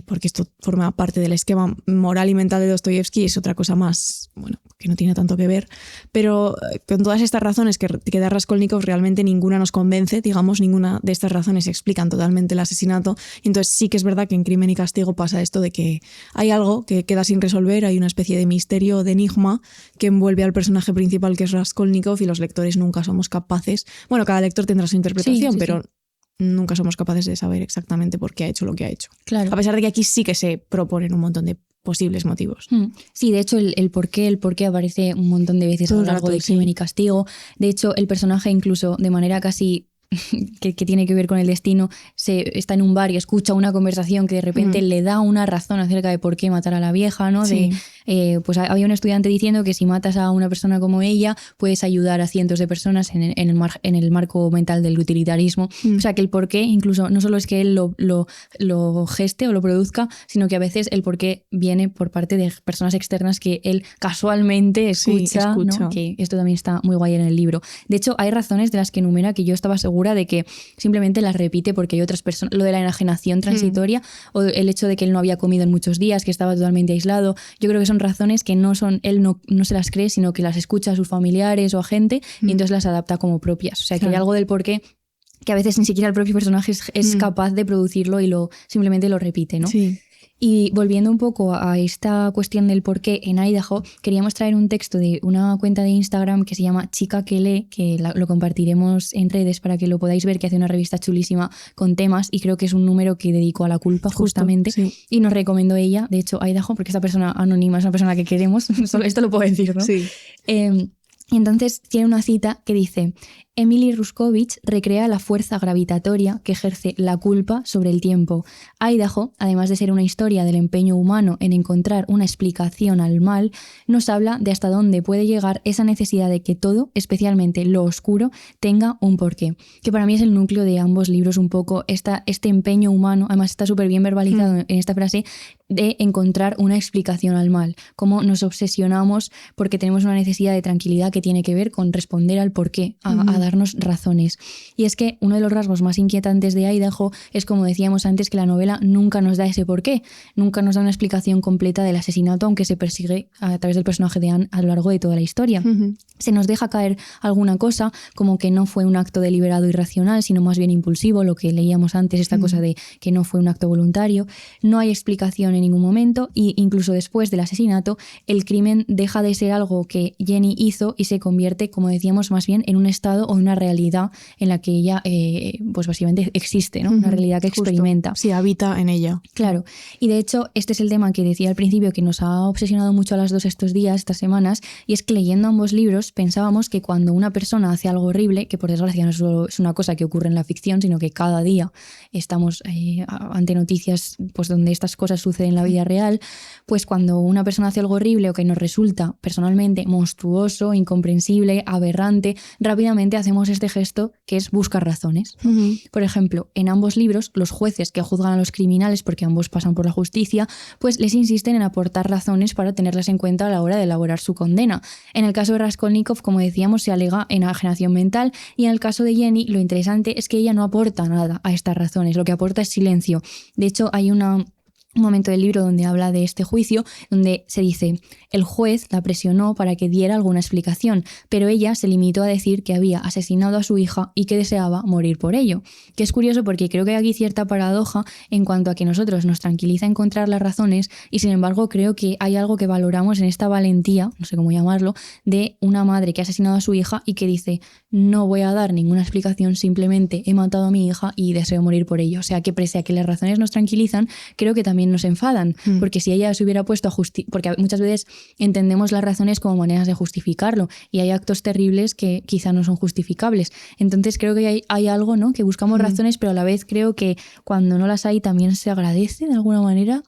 Porque esto forma parte del esquema moral y mental de Dostoyevsky, es otra cosa más, bueno, que no tiene tanto que ver, pero con todas estas razones que da Raskolnikov realmente ninguna nos convence, digamos, ninguna de estas razones explican totalmente el asesinato, y entonces sí que es verdad que en Crimen y Castigo pasa esto de que hay algo que queda sin resolver, hay una especie de misterio, de enigma que envuelve al personaje principal, que es Raskolnikov, y los lectores nunca somos capaces, bueno, cada lector tendrá su interpretación, pero nunca somos capaces de saber exactamente por qué ha hecho lo que ha hecho. Claro. A pesar de que aquí sí que se proponen un montón de posibles motivos. Sí, de hecho el por qué aparece un montón de veces a lo largo de Crimen y Castigo. De hecho, el personaje incluso de manera casi que tiene que ver con el destino, está en un bar y escucha una conversación que de repente le da una razón acerca de por qué matar a la vieja, ¿no? Sí. Pues había un estudiante diciendo que si matas a una persona como ella, puedes ayudar a cientos de personas en el marco mental del utilitarismo. O sea, que el por qué, incluso, no solo es que él lo geste o lo produzca, sino que a veces el por qué viene por parte de personas externas que él casualmente escucha. ¿no? Que esto también está muy guay en el libro. De hecho, hay razones de las que enumera que yo estaba segura de que simplemente las repite porque hay otras personas, lo de la enajenación transitoria o el hecho de que él no había comido en muchos días, que estaba totalmente aislado. Yo creo que son razones que él no se las cree, sino que las escucha a sus familiares o a gente y entonces las adapta como propias. O sea, que hay algo del porqué que a veces ni siquiera el propio personaje es capaz de producirlo y simplemente lo repite, ¿no? Sí. Y volviendo un poco a esta cuestión del por qué en Idaho, queríamos traer un texto de una cuenta de Instagram que se llama Chica que lee, que lo compartiremos en redes para que lo podáis ver, que hace una revista chulísima con temas y creo que es un número que dedicó a la culpa justamente. Sí. Y nos recomendó ella, de hecho, Idaho, porque esta persona anónima es una persona que queremos, solo esto lo puedo decir, ¿no? Sí. Y entonces tiene una cita que dice: Emily Ruskovich recrea la fuerza gravitatoria que ejerce la culpa sobre el tiempo. Idaho, además de ser una historia del empeño humano en encontrar una explicación al mal, nos habla de hasta dónde puede llegar esa necesidad de que todo, especialmente lo oscuro, tenga un porqué. Que para mí es el núcleo de ambos libros un poco, este empeño humano, además está súper bien verbalizado en esta frase, de encontrar una explicación al mal. Cómo nos obsesionamos porque tenemos una necesidad de tranquilidad que tiene que ver con responder al porqué, a darnos razones. Y es que uno de los rasgos más inquietantes de Idaho es, como decíamos antes, que la novela nunca nos da ese porqué, nunca nos da una explicación completa del asesinato, aunque se persigue a través del personaje de Anne a lo largo de toda la historia. Se nos deja caer alguna cosa, como que no fue un acto deliberado y racional, sino más bien impulsivo, lo que leíamos antes, esta cosa de que no fue un acto voluntario. No hay explicación en ningún momento, y incluso después del asesinato, el crimen deja de ser algo que Jenny hizo y se convierte, como decíamos, más bien en un estado o una realidad en la que ella pues básicamente existe, ¿no? Una realidad que experimenta. Sí, habita en ella. Claro. Y de hecho, este es el tema que decía al principio que nos ha obsesionado mucho a las dos estos días, estas semanas, y es que leyendo ambos libros pensábamos que cuando una persona hace algo horrible, que por desgracia no solo es una cosa que ocurre en la ficción, sino que cada día estamos ante noticias pues donde estas cosas suceden en la vida real, pues cuando una persona hace algo horrible o que nos resulta personalmente monstruoso, incomprensible, aberrante, rápidamente hacemos este gesto que es buscar razones. Por ejemplo, en ambos libros, los jueces que juzgan a los criminales, porque ambos pasan por la justicia, pues les insisten en aportar razones para tenerlas en cuenta a la hora de elaborar su condena. En el caso de Raskolnikov, como decíamos, se alega enajenación mental, y en el caso de Jenny, lo interesante es que ella no aporta nada a estas razones, lo que aporta es silencio. De hecho, hay un momento del libro donde habla de este juicio, donde se dice: el juez la presionó para que diera alguna explicación, pero ella se limitó a decir que había asesinado a su hija y que deseaba morir por ello. Que es curioso porque creo que hay aquí cierta paradoja en cuanto a que nosotros nos tranquiliza encontrar las razones, y sin embargo creo que hay algo que valoramos en esta valentía, no sé cómo llamarlo, de una madre que ha asesinado a su hija y que dice: no voy a dar ninguna explicación, simplemente he matado a mi hija y deseo morir por ello. O sea que pese a que las razones nos tranquilizan, creo que también nos enfadan, porque si ella se hubiera puesto a porque muchas veces entendemos las razones como maneras de justificarlo, y hay actos terribles que quizá no son justificables. Entonces creo que hay algo, ¿no?, que buscamos razones, pero a la vez creo que cuando no las hay también se agradece de alguna manera.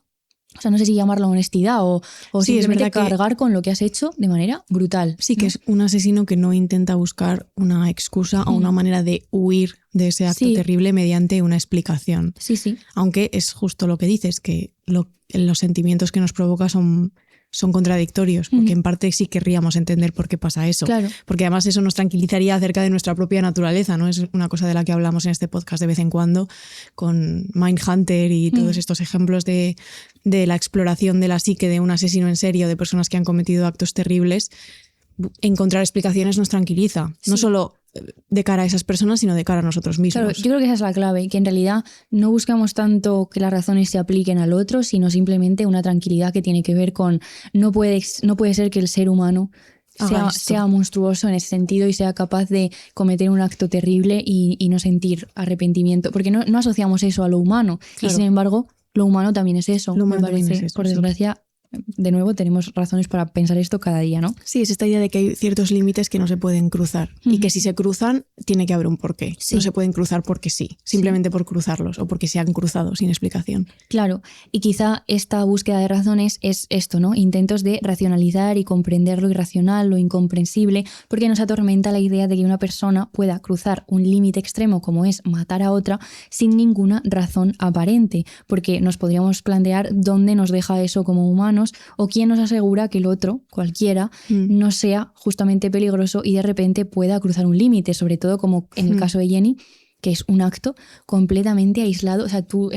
O sea, no sé si llamarlo honestidad o sí, simplemente cargar con lo que has hecho de manera brutal. Sí, ¿no? Que es un asesino que no intenta buscar una excusa o una manera de huir de ese acto terrible mediante una explicación. Sí, sí. Aunque es justo lo que dices, que los sentimientos que nos provoca son contradictorios, porque en parte sí querríamos entender por qué pasa eso. Claro. Porque además eso nos tranquilizaría acerca de nuestra propia naturaleza, ¿no? Es una cosa de la que hablamos en este podcast de vez en cuando, con Mindhunter y todos estos ejemplos de la exploración de la psique de un asesino en serie o de personas que han cometido actos terribles. Encontrar explicaciones nos tranquiliza, no solo de cara a esas personas, sino de cara a nosotros mismos. Claro, yo creo que esa es la clave, que en realidad no buscamos tanto que las razones se apliquen al otro, sino simplemente una tranquilidad que tiene que ver con no puede ser que el ser humano sea monstruoso en ese sentido y sea capaz de cometer un acto terrible y no sentir arrepentimiento, porque no asociamos eso a lo humano, y sin embargo lo humano también es eso, me parece, por desgracia. De nuevo, tenemos razones para pensar esto cada día, ¿no? Sí, es esta idea de que hay ciertos límites que no se pueden cruzar y que si se cruzan tiene que haber un porqué. Sí. No se pueden cruzar porque simplemente por cruzarlos o porque se han cruzado sin explicación. Claro, y quizá esta búsqueda de razones es esto, ¿no? Intentos de racionalizar y comprender lo irracional, lo incomprensible, porque nos atormenta la idea de que una persona pueda cruzar un límite extremo como es matar a otra sin ninguna razón aparente, porque nos podríamos plantear dónde nos deja eso como humanos, o quién nos asegura que el otro, cualquiera, no sea justamente peligroso y de repente pueda cruzar un límite, sobre todo como en el caso de Jenny, que es un acto completamente aislado, o sea, tú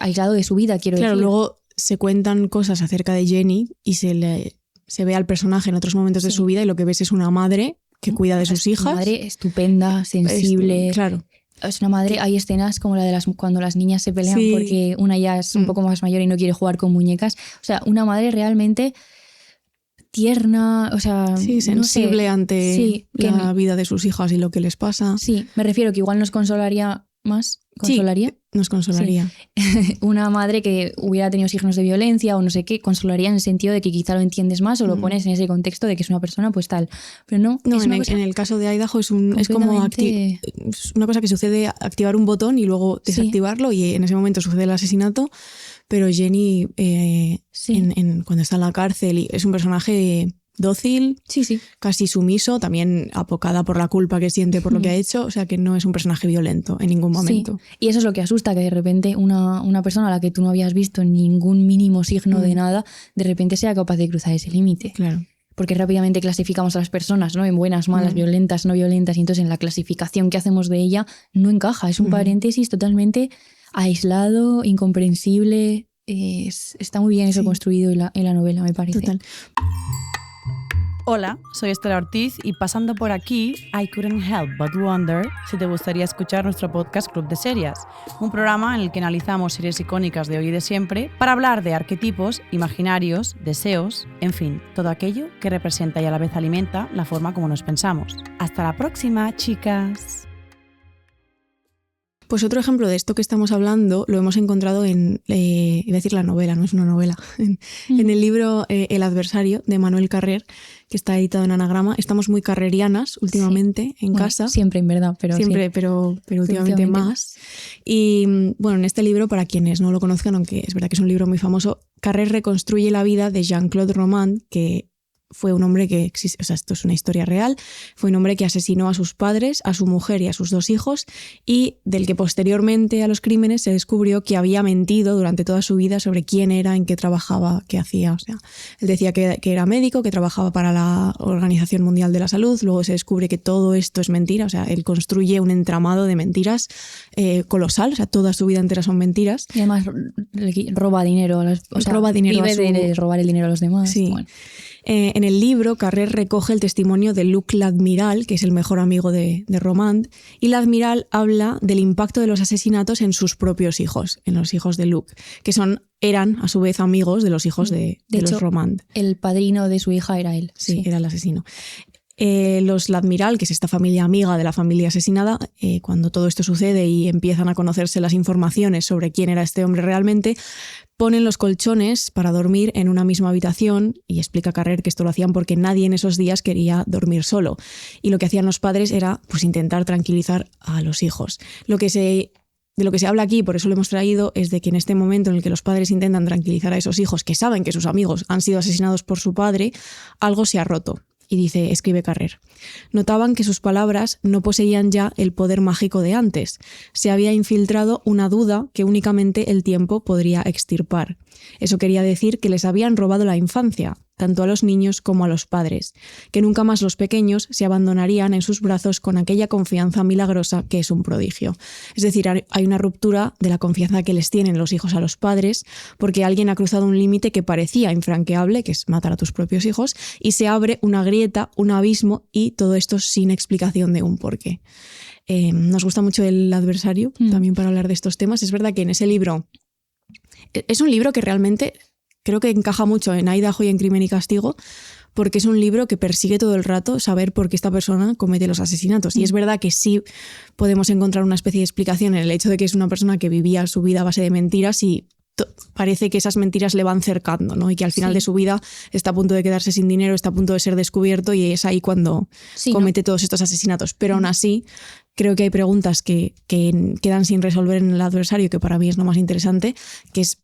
aislado de su vida, quiero decir. Claro, luego se cuentan cosas acerca de Jenny y se ve al personaje en otros momentos de su vida y lo que ves es una madre que cuida de sus hijas. Una madre estupenda, sensible. Claro. Es una madre, hay escenas como la de cuando las niñas se pelean porque una ya es un poco más mayor y no quiere jugar con muñecas. O sea, una madre realmente tierna, o sea... Sí, sensible ante la vida de sus hijas y lo que les pasa. Sí, me refiero que igual nos consolaría más. ¿Consolaría? Sí, nos consolaría. Sí. Una madre que hubiera tenido signos de violencia o no sé qué, consolaría en el sentido de que quizá lo entiendes más o lo pones en ese contexto de que es una persona pues tal. Pero no en el caso de Idaho es como es una cosa que sucede, activar un botón y luego desactivarlo, y en ese momento sucede el asesinato, pero Jenny cuando está en la cárcel es un personaje dócil, casi sumiso, también apocada por la culpa que siente por lo que ha hecho, o sea que no es un personaje violento en ningún momento. Sí. Y eso es lo que asusta, que de repente una persona a la que tú no habías visto ningún mínimo signo de nada, de repente sea capaz de cruzar ese límite. Claro. porque rápidamente clasificamos a las personas, ¿no? En buenas, malas, violentas, no violentas, y entonces en la clasificación que hacemos de ella no encaja. Es un paréntesis totalmente aislado, incomprensible. Está muy bien eso construido en la novela, me parece. Total. Hola, soy Estela Ortiz y pasando por aquí, I couldn't help but wonder si te gustaría escuchar nuestro podcast Club de Series, un programa en el que analizamos series icónicas de hoy y de siempre para hablar de arquetipos, imaginarios, deseos, en fin, todo aquello que representa y a la vez alimenta la forma como nos pensamos. Hasta la próxima, chicas. Pues otro ejemplo de esto que estamos hablando lo hemos encontrado iba a decir la novela, no es una novela, en el libro El adversario de Manuel Carrer, que está editado en Anagrama. Estamos muy carrerianas últimamente en casa. Siempre, en verdad, pero siempre, sí. pero últimamente más. Y bueno, en este libro, para quienes no lo conozcan, aunque es verdad que es un libro muy famoso, Carrer reconstruye la vida de Jean-Claude Romand, que fue un hombre que existe, o sea, esto es una historia real, fue un hombre que asesinó a sus padres, a su mujer y a sus 2 hijos, y del que posteriormente a los crímenes se descubrió que había mentido durante toda su vida sobre quién era, en qué trabajaba, qué hacía. O sea, él decía que era médico, que trabajaba para la Organización Mundial de la Salud, luego se descubre que todo esto es mentira, o sea, él construye un entramado de mentiras colosal, o sea, toda su vida entera son mentiras. Y además roba dinero, roba dinero vive de robar el dinero a los demás. Sí. Bueno. En el libro, Carrer recoge el testimonio de Luc Ladmiral, que es el mejor amigo de Romand, y Ladmiral habla del impacto de los asesinatos en sus propios hijos, en los hijos de Luc, que eran a su vez amigos de los hijos de hecho, los Romand. El padrino de su hija era él. Sí, era el asesino. Los Ladmiral, que es esta familia amiga de la familia asesinada, cuando todo esto sucede y empiezan a conocerse las informaciones sobre quién era este hombre realmente, ponen los colchones para dormir en una misma habitación, y explica Carrer que esto lo hacían porque nadie en esos días quería dormir solo. Y lo que hacían los padres era pues intentar tranquilizar a los hijos. De lo que se habla aquí, por eso lo hemos traído, es de que en este momento en el que los padres intentan tranquilizar a esos hijos que saben que sus amigos han sido asesinados por su padre, algo se ha roto. Y escribe Carrer, notaban que sus palabras no poseían ya el poder mágico de antes. Se había infiltrado una duda que únicamente el tiempo podría extirpar. Eso quería decir que les habían robado la infancia, tanto a los niños como a los padres, que nunca más los pequeños se abandonarían en sus brazos con aquella confianza milagrosa que es un prodigio. Es decir, hay una ruptura de la confianza que les tienen los hijos a los padres, porque alguien ha cruzado un límite que parecía infranqueable, que es matar a tus propios hijos, y se abre una grieta, un abismo, y todo esto sin explicación de un porqué. Nos gusta mucho El adversario, también para hablar de estos temas. Es verdad que en ese libro es un libro que realmente creo que encaja mucho en Idaho y en Crimen y Castigo, porque es un libro que persigue todo el rato saber por qué esta persona comete los asesinatos. Y es verdad que sí podemos encontrar una especie de explicación en el hecho de que es una persona que vivía su vida a base de mentiras y parece que esas mentiras le van cercando, ¿no? Y que al final de su vida está a punto de quedarse sin dinero, está a punto de ser descubierto, y es ahí cuando comete todos estos asesinatos. Pero aún así, creo que hay preguntas que quedan sin resolver en El adversario, que para mí es lo más interesante, que es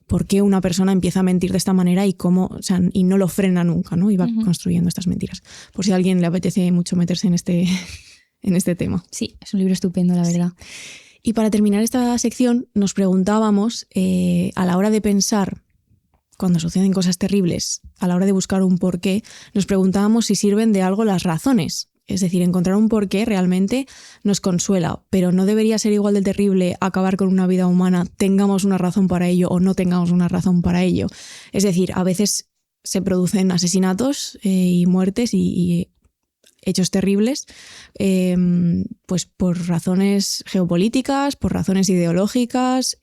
por qué una persona empieza a mentir de esta manera y cómo, o sea, y no lo frena nunca, ¿no? Y va construyendo estas mentiras. Por si a alguien le apetece mucho meterse en este tema. Sí, es un libro estupendo, la verdad. Y para terminar esta sección, nos preguntábamos, a la hora de pensar, cuando suceden cosas terribles, a la hora de buscar un porqué, nos preguntábamos si sirven de algo las razones. Es decir, encontrar un porqué realmente nos consuela, pero no debería ser igual de terrible acabar con una vida humana, tengamos una razón para ello o no tengamos una razón para ello. Es decir, a veces se producen asesinatos y muertes y hechos terribles, pues por razones geopolíticas, por razones ideológicas.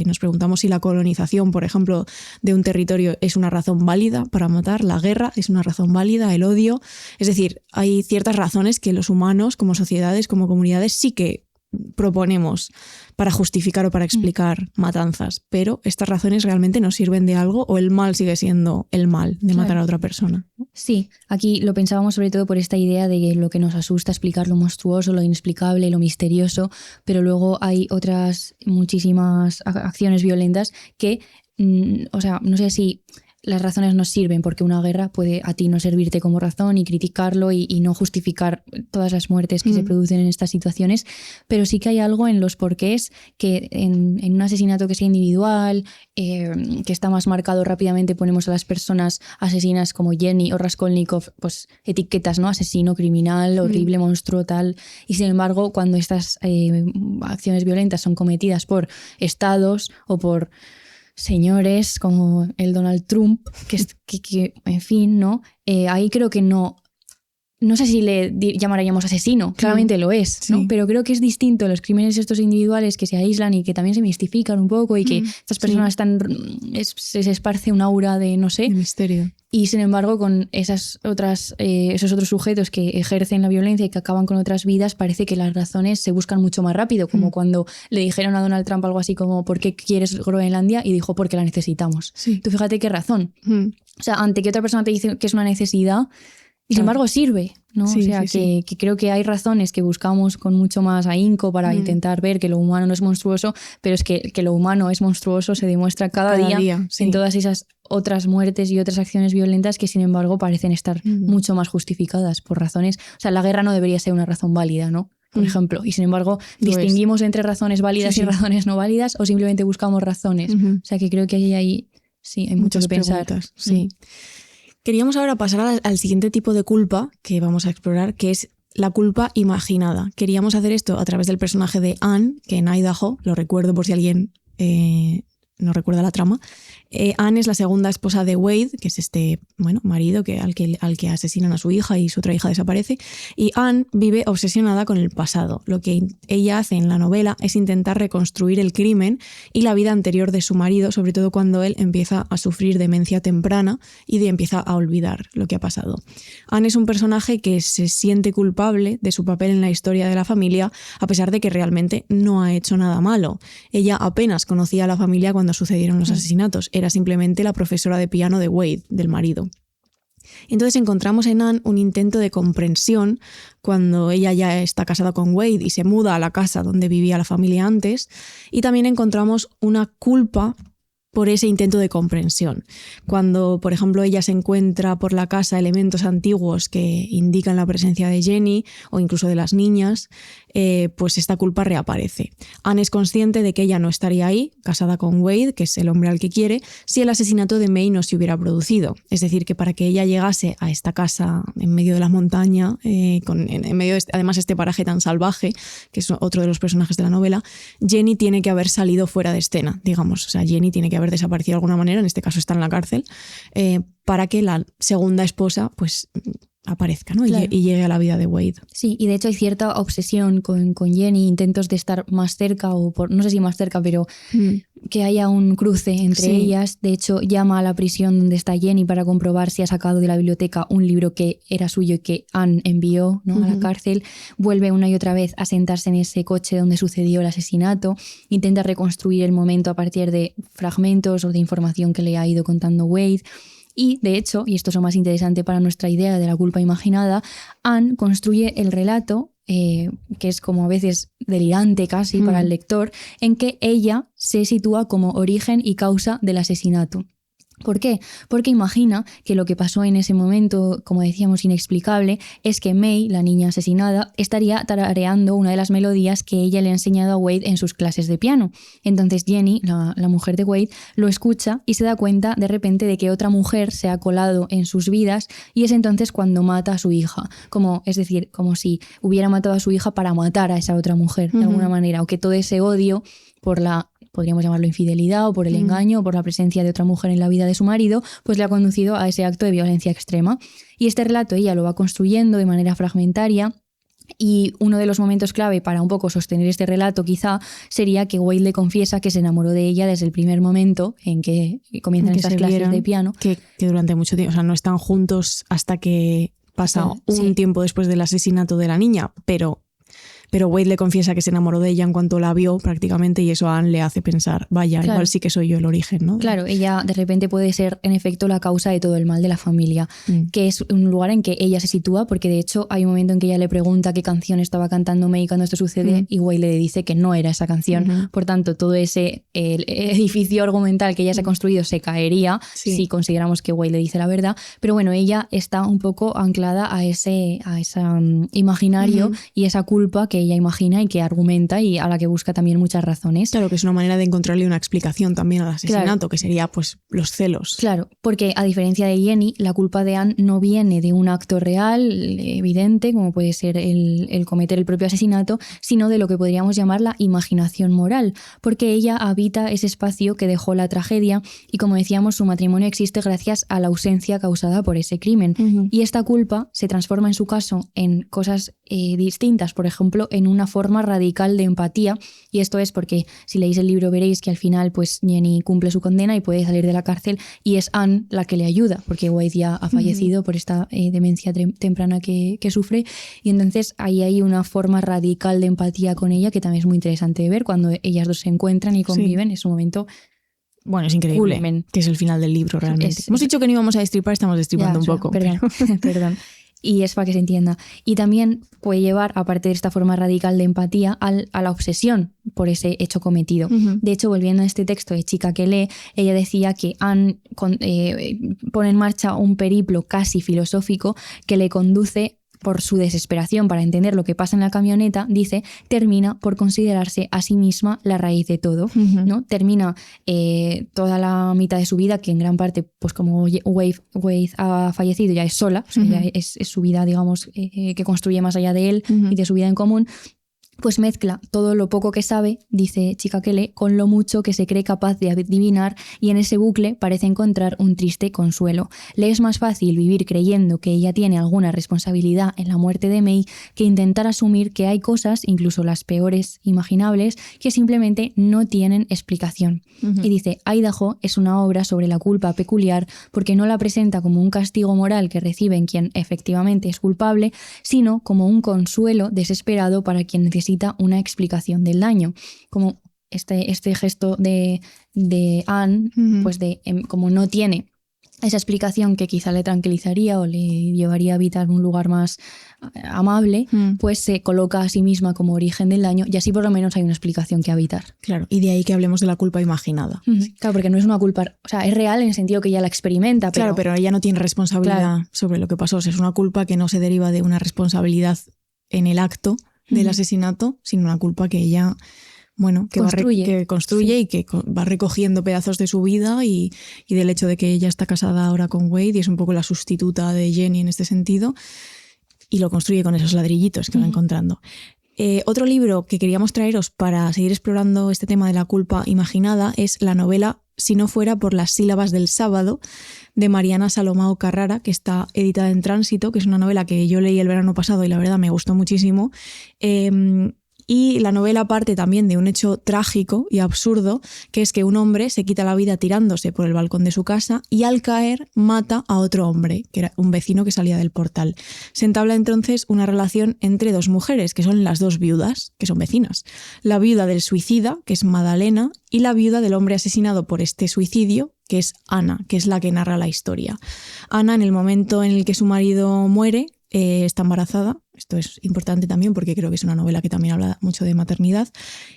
Nos preguntamos si la colonización, por ejemplo, de un territorio es una razón válida para matar, la guerra es una razón válida, el odio. Es decir, hay ciertas razones que los humanos, como sociedades, como comunidades, sí que proponemos para justificar o para explicar matanzas, pero estas razones realmente nos sirven de algo, o el mal sigue siendo el mal de matar a otra persona. Sí, aquí lo pensábamos sobre todo por esta idea de lo que nos asusta, explicar lo monstruoso, lo inexplicable, lo misterioso, pero luego hay otras muchísimas acciones violentas que, o sea, no sé si las razones no sirven, porque una guerra puede a ti no servirte como razón y criticarlo y no justificar todas las muertes que se producen en estas situaciones, pero sí que hay algo en los porqués que en un asesinato que sea individual, que está más marcado, rápidamente ponemos a las personas asesinas como Jenny o Raskolnikov, pues etiquetas, ¿no? Asesino, criminal, horrible, monstruo, tal. Y sin embargo, cuando estas acciones violentas son cometidas por estados o por señores como el Donald Trump, que en fin, ¿no? Ahí creo que no sé si le llamaríamos asesino, claramente lo es, ¿no? Sí. Pero creo que es distinto los crímenes estos individuales que se aíslan y que también se mistifican un poco y que estas personas están, se esparce un aura de, no sé, de misterio. Y sin embargo, con esos otros sujetos que ejercen la violencia y que acaban con otras vidas, parece que las razones se buscan mucho más rápido, como cuando le dijeron a Donald Trump algo así como ¿por qué quieres Groenlandia? Y dijo porque la necesitamos. Sí. Tú fíjate qué razón. O sea, ante que otra persona te dice que es una necesidad, y sin embargo sirve, ¿no? Sí, o sea, sí, que creo que hay razones que buscamos con mucho más ahínco para intentar ver que lo humano no es monstruoso, pero es que lo humano es monstruoso se demuestra cada día sí. en todas esas otras muertes y otras acciones violentas que sin embargo parecen estar mucho más justificadas por razones. O sea, la guerra no debería ser una razón válida, ¿no? Por ejemplo, y sin embargo distinguimos entre razones válidas y razones no válidas o simplemente buscamos razones. O sea, que creo que hay mucho que pensar. Preguntas, sí. Queríamos ahora pasar al siguiente tipo de culpa que vamos a explorar, que es la culpa imaginada. Queríamos hacer esto a través del personaje de Anne, que en Idaho, lo recuerdo por si alguien no recuerda la trama. Anne es la segunda esposa de Wade, que es este marido al que asesinan a su hija y su otra hija desaparece. Y Anne vive obsesionada con el pasado. Lo que ella hace en la novela es intentar reconstruir el crimen y la vida anterior de su marido, sobre todo cuando él empieza a sufrir demencia temprana y empieza a olvidar lo que ha pasado. Anne es un personaje que se siente culpable de su papel en la historia de la familia, a pesar de que realmente no ha hecho nada malo. Ella apenas conocía a la familia cuando sucedieron los asesinatos. Era simplemente la profesora de piano de Wade, del marido. Entonces encontramos en Anne un intento de comprensión cuando ella ya está casada con Wade y se muda a la casa donde vivía la familia antes, y también encontramos una culpa por ese intento de comprensión. Cuando, por ejemplo, ella se encuentra por la casa elementos antiguos que indican la presencia de Jenny o incluso de las niñas, pues esta culpa reaparece. Anne es consciente de que ella no estaría ahí, casada con Wade, que es el hombre al que quiere, si el asesinato de May no se hubiera producido. Es decir, que para que ella llegase a esta casa en medio de la montaña, en medio de además este paraje tan salvaje, que es otro de los personajes de la novela, Jenny tiene que haber salido fuera de escena, digamos. O sea, Jenny tiene que haber desaparecido de alguna manera, en este caso está en la cárcel, para que la segunda esposa pues aparezca, ¿no? Claro. Y llegue a la vida de Wade. Sí, y de hecho hay cierta obsesión con Jenny, intentos de estar más cerca o no sé si más cerca, pero que haya un cruce entre ellas. De hecho, llama a la prisión donde está Jenny para comprobar si ha sacado de la biblioteca un libro que era suyo y que Anne envió, ¿no? a la cárcel. Vuelve una y otra vez a sentarse en ese coche donde sucedió el asesinato. Intenta reconstruir el momento a partir de fragmentos o de información que le ha ido contando Wade. Y, de hecho, y esto es lo más interesante para nuestra idea de la culpa imaginada, Anne construye el relato, que es como a veces delirante casi para el lector, en que ella se sitúa como origen y causa del asesinato. ¿Por qué? Porque imagina que lo que pasó en ese momento, como decíamos, inexplicable, es que May, la niña asesinada, estaría tarareando una de las melodías que ella le ha enseñado a Wade en sus clases de piano. Entonces Jenny, la mujer de Wade, lo escucha y se da cuenta de repente de que otra mujer se ha colado en sus vidas, y es entonces cuando mata a su hija. Es decir, como si hubiera matado a su hija para matar a esa otra mujer, de alguna manera, o que todo ese odio por la, podríamos llamarlo infidelidad, o por el engaño, o por la presencia de otra mujer en la vida de su marido, pues le ha conducido a ese acto de violencia extrema. Y este relato ella lo va construyendo de manera fragmentaria, y uno de los momentos clave para un poco sostener este relato quizá sería que Wade le confiesa que se enamoró de ella desde el primer momento en que comienzan estas clases de piano. Que durante mucho tiempo, o sea, no están juntos hasta que pasa un tiempo después del asesinato de la niña, pero pero Wade le confiesa que se enamoró de ella en cuanto la vio prácticamente, y eso a Anne le hace pensar, vaya, Claro. igual sí que soy yo el origen, ¿no? Claro, ella de repente puede ser en efecto la causa de todo el mal de la familia, que es un lugar en que ella se sitúa, porque de hecho hay un momento en que ella le pregunta qué canción estaba cantando May cuando esto sucede y Wade le dice que no era esa canción. Por tanto, todo ese el edificio argumental que ella se ha construido se caería si consideramos que Wade le dice la verdad, pero bueno, ella está un poco anclada a ese imaginario y esa culpa que ella imagina y que argumenta y a la que busca también muchas razones. Claro, que es una manera de encontrarle una explicación también al asesinato, que sería pues los celos. Claro, porque a diferencia de Jenny, la culpa de Anne no viene de un acto real, evidente, como puede ser el cometer el propio asesinato, sino de lo que podríamos llamar la imaginación moral, porque ella habita ese espacio que dejó la tragedia y, como decíamos, su matrimonio existe gracias a la ausencia causada por ese crimen. Y esta culpa se transforma en su caso en cosas distintas, por ejemplo, en una forma radical de empatía, y esto es porque si leéis el libro veréis que al final pues Jenny cumple su condena y puede salir de la cárcel, y es Anne la que le ayuda, porque Wade ya ha fallecido por esta demencia temprana que sufre, y entonces ahí hay una forma radical de empatía con ella que también es muy interesante de ver cuando ellas dos se encuentran y conviven. Es un momento... Bueno, es increíble, Culmen. que es el final del libro realmente. Hemos dicho que no íbamos a destripar, estamos destripando un poco. Perdón, perdón. Y es para que se entienda. Y también puede llevar, aparte de esta forma radical de empatía, a la obsesión por ese hecho cometido. De hecho, volviendo a este texto de Chica que lee, ella decía que Anne pone en marcha un periplo casi filosófico que le conduce, por su desesperación para entender lo que pasa en la camioneta, dice, termina por considerarse a sí misma la raíz de todo, ¿no? Termina toda la mitad de su vida, que en gran parte, pues como Wade ha fallecido, ya es sola, o sea, ya es su vida, digamos, que construye más allá de él y de su vida en común. Pues mezcla todo lo poco que sabe, dice Chica que lee, con lo mucho que se cree capaz de adivinar, y en ese bucle parece encontrar un triste consuelo. Le es más fácil vivir creyendo que ella tiene alguna responsabilidad en la muerte de May que intentar asumir que hay cosas, incluso las peores imaginables, que simplemente no tienen explicación. Y dice, Idaho es una obra sobre la culpa peculiar porque no la presenta como un castigo moral que recibe en quien efectivamente es culpable, sino como un consuelo desesperado para quien necesita una explicación del daño. Como este gesto de Anne, pues como no tiene esa explicación que quizá le tranquilizaría o le llevaría a habitar un lugar más amable, pues se coloca a sí misma como origen del daño, y así por lo menos hay una explicación que habitar. Claro, y de ahí que hablemos de la culpa imaginada. Claro, porque no es una culpa, o sea, es real en el sentido que ella la experimenta, pero... Claro, pero ella no tiene responsabilidad sobre lo que pasó. O sea, es una culpa que no se deriva de una responsabilidad en el acto del asesinato, sino una culpa que ella, bueno, que construye y que va recogiendo pedazos de su vida y del hecho de que ella está casada ahora con Wade y es un poco la sustituta de Jenny en este sentido, y lo construye con esos ladrillitos que va encontrando. Otro libro que queríamos traeros para seguir explorando este tema de la culpa imaginada es la novela Si no fuera por las sílabas del sábado, de Mariana Salomao Carrara, que está editada en Tránsito, que es una novela que yo leí el verano pasado y la verdad me gustó muchísimo. Y la novela parte también de un hecho trágico y absurdo, que es que un hombre se quita la vida tirándose por el balcón de su casa y al caer mata a otro hombre, que era un vecino que salía del portal. Se entabla entonces una relación entre dos mujeres, que son las dos viudas, que son vecinas. La viuda del suicida, que es Madalena, y la viuda del hombre asesinado por este suicidio, que es Ana, que es la que narra la historia. Ana, en el momento en el que su marido muere, está embarazada. Esto es importante también porque creo que es una novela que también habla mucho de maternidad,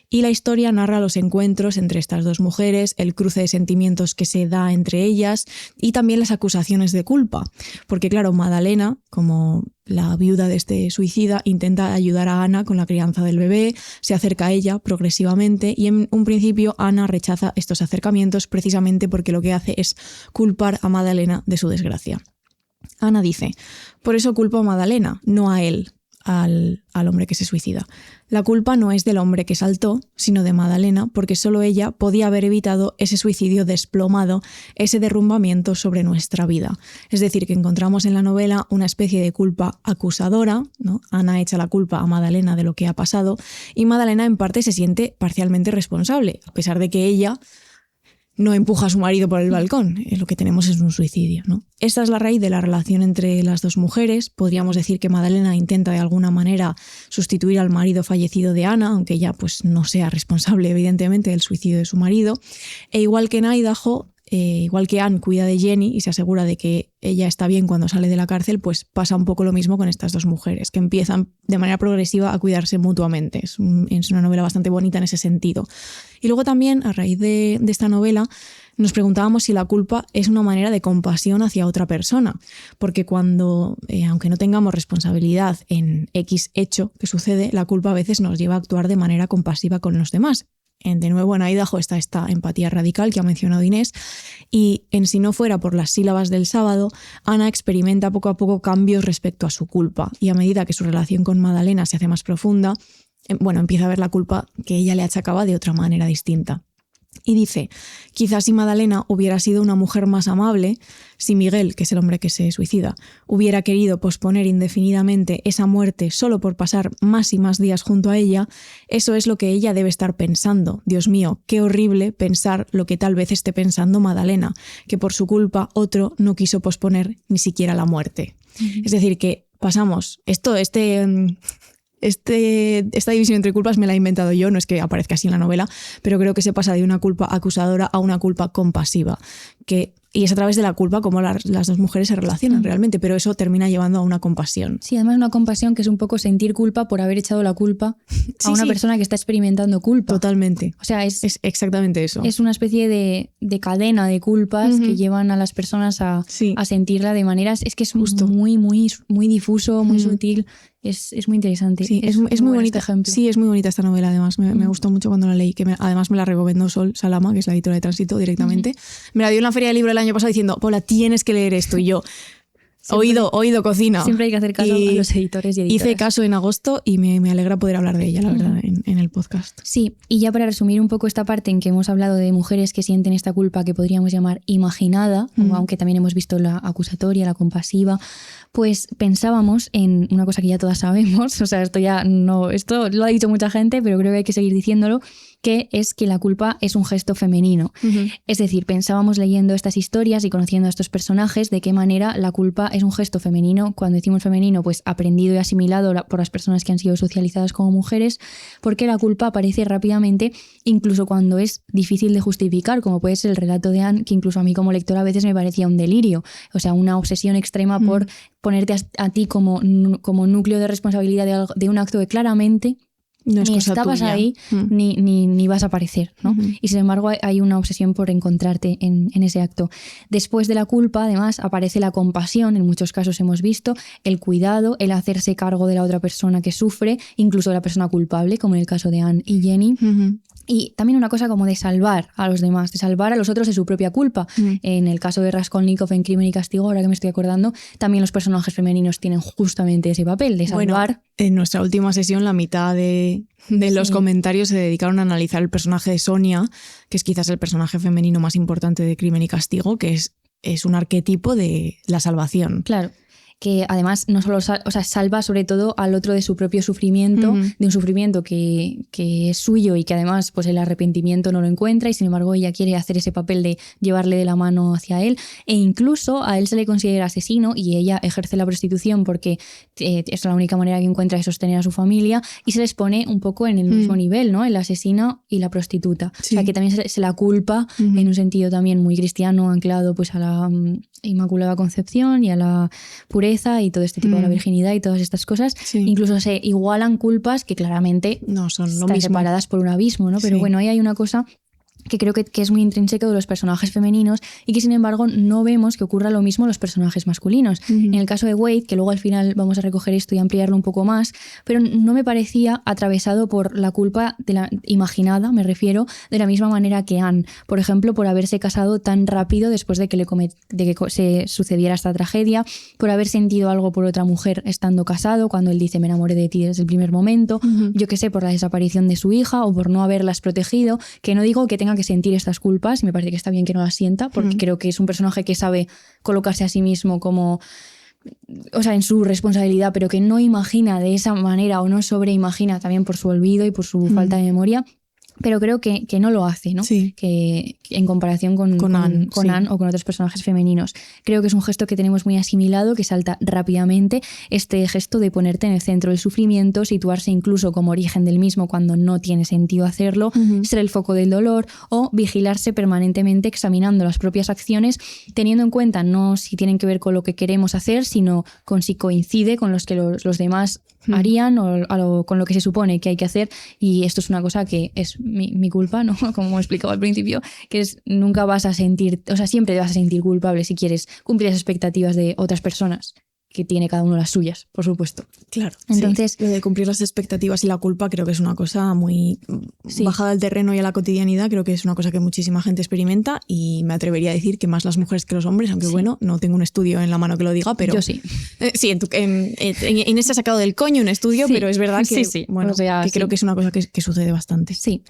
y la historia narra los encuentros entre estas dos mujeres, el cruce de sentimientos que se da entre ellas y también las acusaciones de culpa, porque claro, Madalena, como la viuda de este suicida, intenta ayudar a Ana con la crianza del bebé, se acerca a ella progresivamente y en un principio Ana rechaza estos acercamientos precisamente porque lo que hace es culpar a Madalena de su desgracia. Ana dice, por eso culpo a Madalena, no a él, al hombre que se suicida. La culpa no es del hombre que saltó, sino de Madalena, porque solo ella podía haber evitado ese suicidio desplomado, ese derrumbamiento sobre nuestra vida. Es decir, que encontramos en la novela una especie de culpa acusadora, ¿no? Ana echa la culpa a Madalena de lo que ha pasado y Madalena en parte se siente parcialmente responsable, a pesar de que ella no empuja a su marido por el balcón, lo que tenemos es un suicidio, ¿no? Esta es la raíz de la relación entre las dos mujeres. Podríamos decir que Madalena intenta de alguna manera sustituir al marido fallecido de Ana, aunque ella pues, no sea responsable evidentemente del suicidio de su marido. E igual que en Idaho, igual que Anne cuida de Jenny y se asegura de que ella está bien cuando sale de la cárcel, pues pasa un poco lo mismo con estas dos mujeres, que empiezan de manera progresiva a cuidarse mutuamente. Es una novela bastante bonita en ese sentido. Y luego también, a raíz de esta novela, nos preguntábamos si la culpa es una manera de compasión hacia otra persona, porque cuando, aunque no tengamos responsabilidad en X hecho que sucede, la culpa a veces nos lleva a actuar de manera compasiva con los demás. De nuevo, en Idaho está esta empatía radical que ha mencionado Inés, y en Si no fuera por las sílabas del sábado, Ana experimenta poco a poco cambios respecto a su culpa, y a medida que su relación con Madalena se hace más profunda, empieza a ver la culpa que ella le achacaba de otra manera distinta. Y dice, quizás si Madalena hubiera sido una mujer más amable, si Miguel, que es el hombre que se suicida, hubiera querido posponer indefinidamente esa muerte solo por pasar más y más días junto a ella, eso es lo que ella debe estar pensando. Dios mío, qué horrible pensar lo que tal vez esté pensando Madalena, que por su culpa otro no quiso posponer ni siquiera la muerte. Es decir, que pasamos esta división entre culpas me la he inventado yo, no es que aparezca así en la novela, pero creo que se pasa de una culpa acusadora a una culpa compasiva, y es a través de la culpa como las dos mujeres se relacionan realmente, pero eso termina llevando a una compasión. Sí, además una compasión que es un poco sentir culpa por haber echado la culpa a una persona que está experimentando culpa. Totalmente. O sea, es exactamente eso. Es una especie de cadena de culpas que llevan a las personas a sentirla de maneras... Es que es justo muy, muy, muy difuso, muy sutil. Es muy interesante. Sí, es muy bonita. Este ejemplo. Sí, es muy bonita esta novela, además. Me gustó mucho cuando la leí, que además me la recomendó Sol Salama, que es la editora de Tránsito, directamente. Me la dio en la Feria del Libro el año pasado diciendo, Paula, tienes que leer esto. Y yo, oído, cocina. Siempre hay que hacer caso a los editores y editoras. Hice caso en agosto y me alegra poder hablar de ella, la verdad, en el podcast. Sí, y ya para resumir un poco esta parte en que hemos hablado de mujeres que sienten esta culpa que podríamos llamar imaginada, aunque también hemos visto la acusatoria, la compasiva, pues pensábamos en una cosa que ya todas sabemos, o sea, esto lo ha dicho mucha gente, pero creo que hay que seguir diciéndolo, que es que la culpa es un gesto femenino. Es decir, pensábamos leyendo estas historias y conociendo a estos personajes de qué manera la culpa es un gesto femenino. Cuando decimos femenino, pues aprendido y asimilado por las personas que han sido socializadas como mujeres, porque la culpa aparece rápidamente, incluso cuando es difícil de justificar, como puede ser el relato de Anne, que incluso a mí como lectora a veces me parecía un delirio, o sea, una obsesión extrema por ponerte a ti como núcleo de responsabilidad de un acto que claramente no es ni cosa estabas tuya. ahí ni vas a aparecer, ¿no? Y sin embargo hay una obsesión por encontrarte en ese acto. Después de la culpa, además, aparece la compasión, en muchos casos hemos visto, el cuidado, el hacerse cargo de la otra persona que sufre, incluso de la persona culpable, como en el caso de Anne y Jenny. Y también una cosa como de salvar a los demás, de salvar a los otros de su propia culpa. En el caso de Raskolnikov en Crimen y Castigo, ahora que me estoy acordando, también los personajes femeninos tienen justamente ese papel de salvar. Bueno, en nuestra última sesión, la mitad de los comentarios se dedicaron a analizar el personaje de Sonia, que es quizás el personaje femenino más importante de Crimen y Castigo, que es un arquetipo de la salvación. Claro. Que además no solo salva sobre todo al otro de su propio sufrimiento, de un sufrimiento que es suyo y que además pues el arrepentimiento no lo encuentra, y sin embargo ella quiere hacer ese papel de llevarle de la mano hacia él, e incluso a él se le considera asesino y ella ejerce la prostitución porque es la única manera que encuentra de sostener a su familia, y se les pone un poco en el mismo nivel, ¿no? El asesino y la prostituta. Sí. O sea que también se la culpa en un sentido también muy cristiano, anclado pues a la Inmaculada Concepción y a la pureza y todo este tipo de la virginidad y todas estas cosas. Incluso se igualan culpas que claramente no son lo están mismo, separadas por un abismo, ¿no? Pero bueno, ahí hay una cosa que creo que es muy intrínseco de los personajes femeninos y que sin embargo no vemos que ocurra lo mismo en los personajes masculinos. En el caso de Wade, que luego al final vamos a recoger esto y ampliarlo un poco más, pero no me parecía atravesado por la culpa imaginada, me refiero, de la misma manera que Anne, por ejemplo, por haberse casado tan rápido después de que se sucediera esta tragedia, por haber sentido algo por otra mujer estando casado, cuando él dice me enamoré de ti desde el primer momento, yo qué sé, por la desaparición de su hija o por no haberlas protegido, que no digo que tenga que sentir estas culpas, y me parece que está bien que no las sienta, porque creo que es un personaje que sabe colocarse a sí mismo como, o sea, en su responsabilidad, pero que no imagina de esa manera o no sobreimagina, también por su olvido y por su falta de memoria. pero creo que no lo hace, ¿no? Sí. Que en comparación con Anne, sí. Anne o con otros personajes femeninos. Creo que es un gesto que tenemos muy asimilado, que salta rápidamente, este gesto de ponerte en el centro del sufrimiento, situarse incluso como origen del mismo cuando no tiene sentido hacerlo, ser el foco del dolor o vigilarse permanentemente examinando las propias acciones, teniendo en cuenta no si tienen que ver con lo que queremos hacer, sino con si coincide con los que los demás harían o con lo que se supone que hay que hacer. Y esto es una cosa que es mi culpa, ¿no? Como he explicado al principio, que es nunca vas a sentir, o sea, siempre te vas a sentir culpable si quieres cumplir las expectativas de otras personas, que tiene cada uno las suyas, por supuesto. Claro. Entonces, sí. Lo de cumplir las expectativas y la culpa creo que es una cosa muy bajada al terreno y a la cotidianidad. Creo que es una cosa que muchísima gente experimenta y me atrevería a decir que más las mujeres que los hombres, aunque bueno, no tengo un estudio en la mano que lo diga, pero... Yo sí. Sí, en ese ha sacado del coño un estudio, Sí. pero es verdad que, Sí. Bueno, O sea, que creo que es una cosa que sucede bastante. Sí.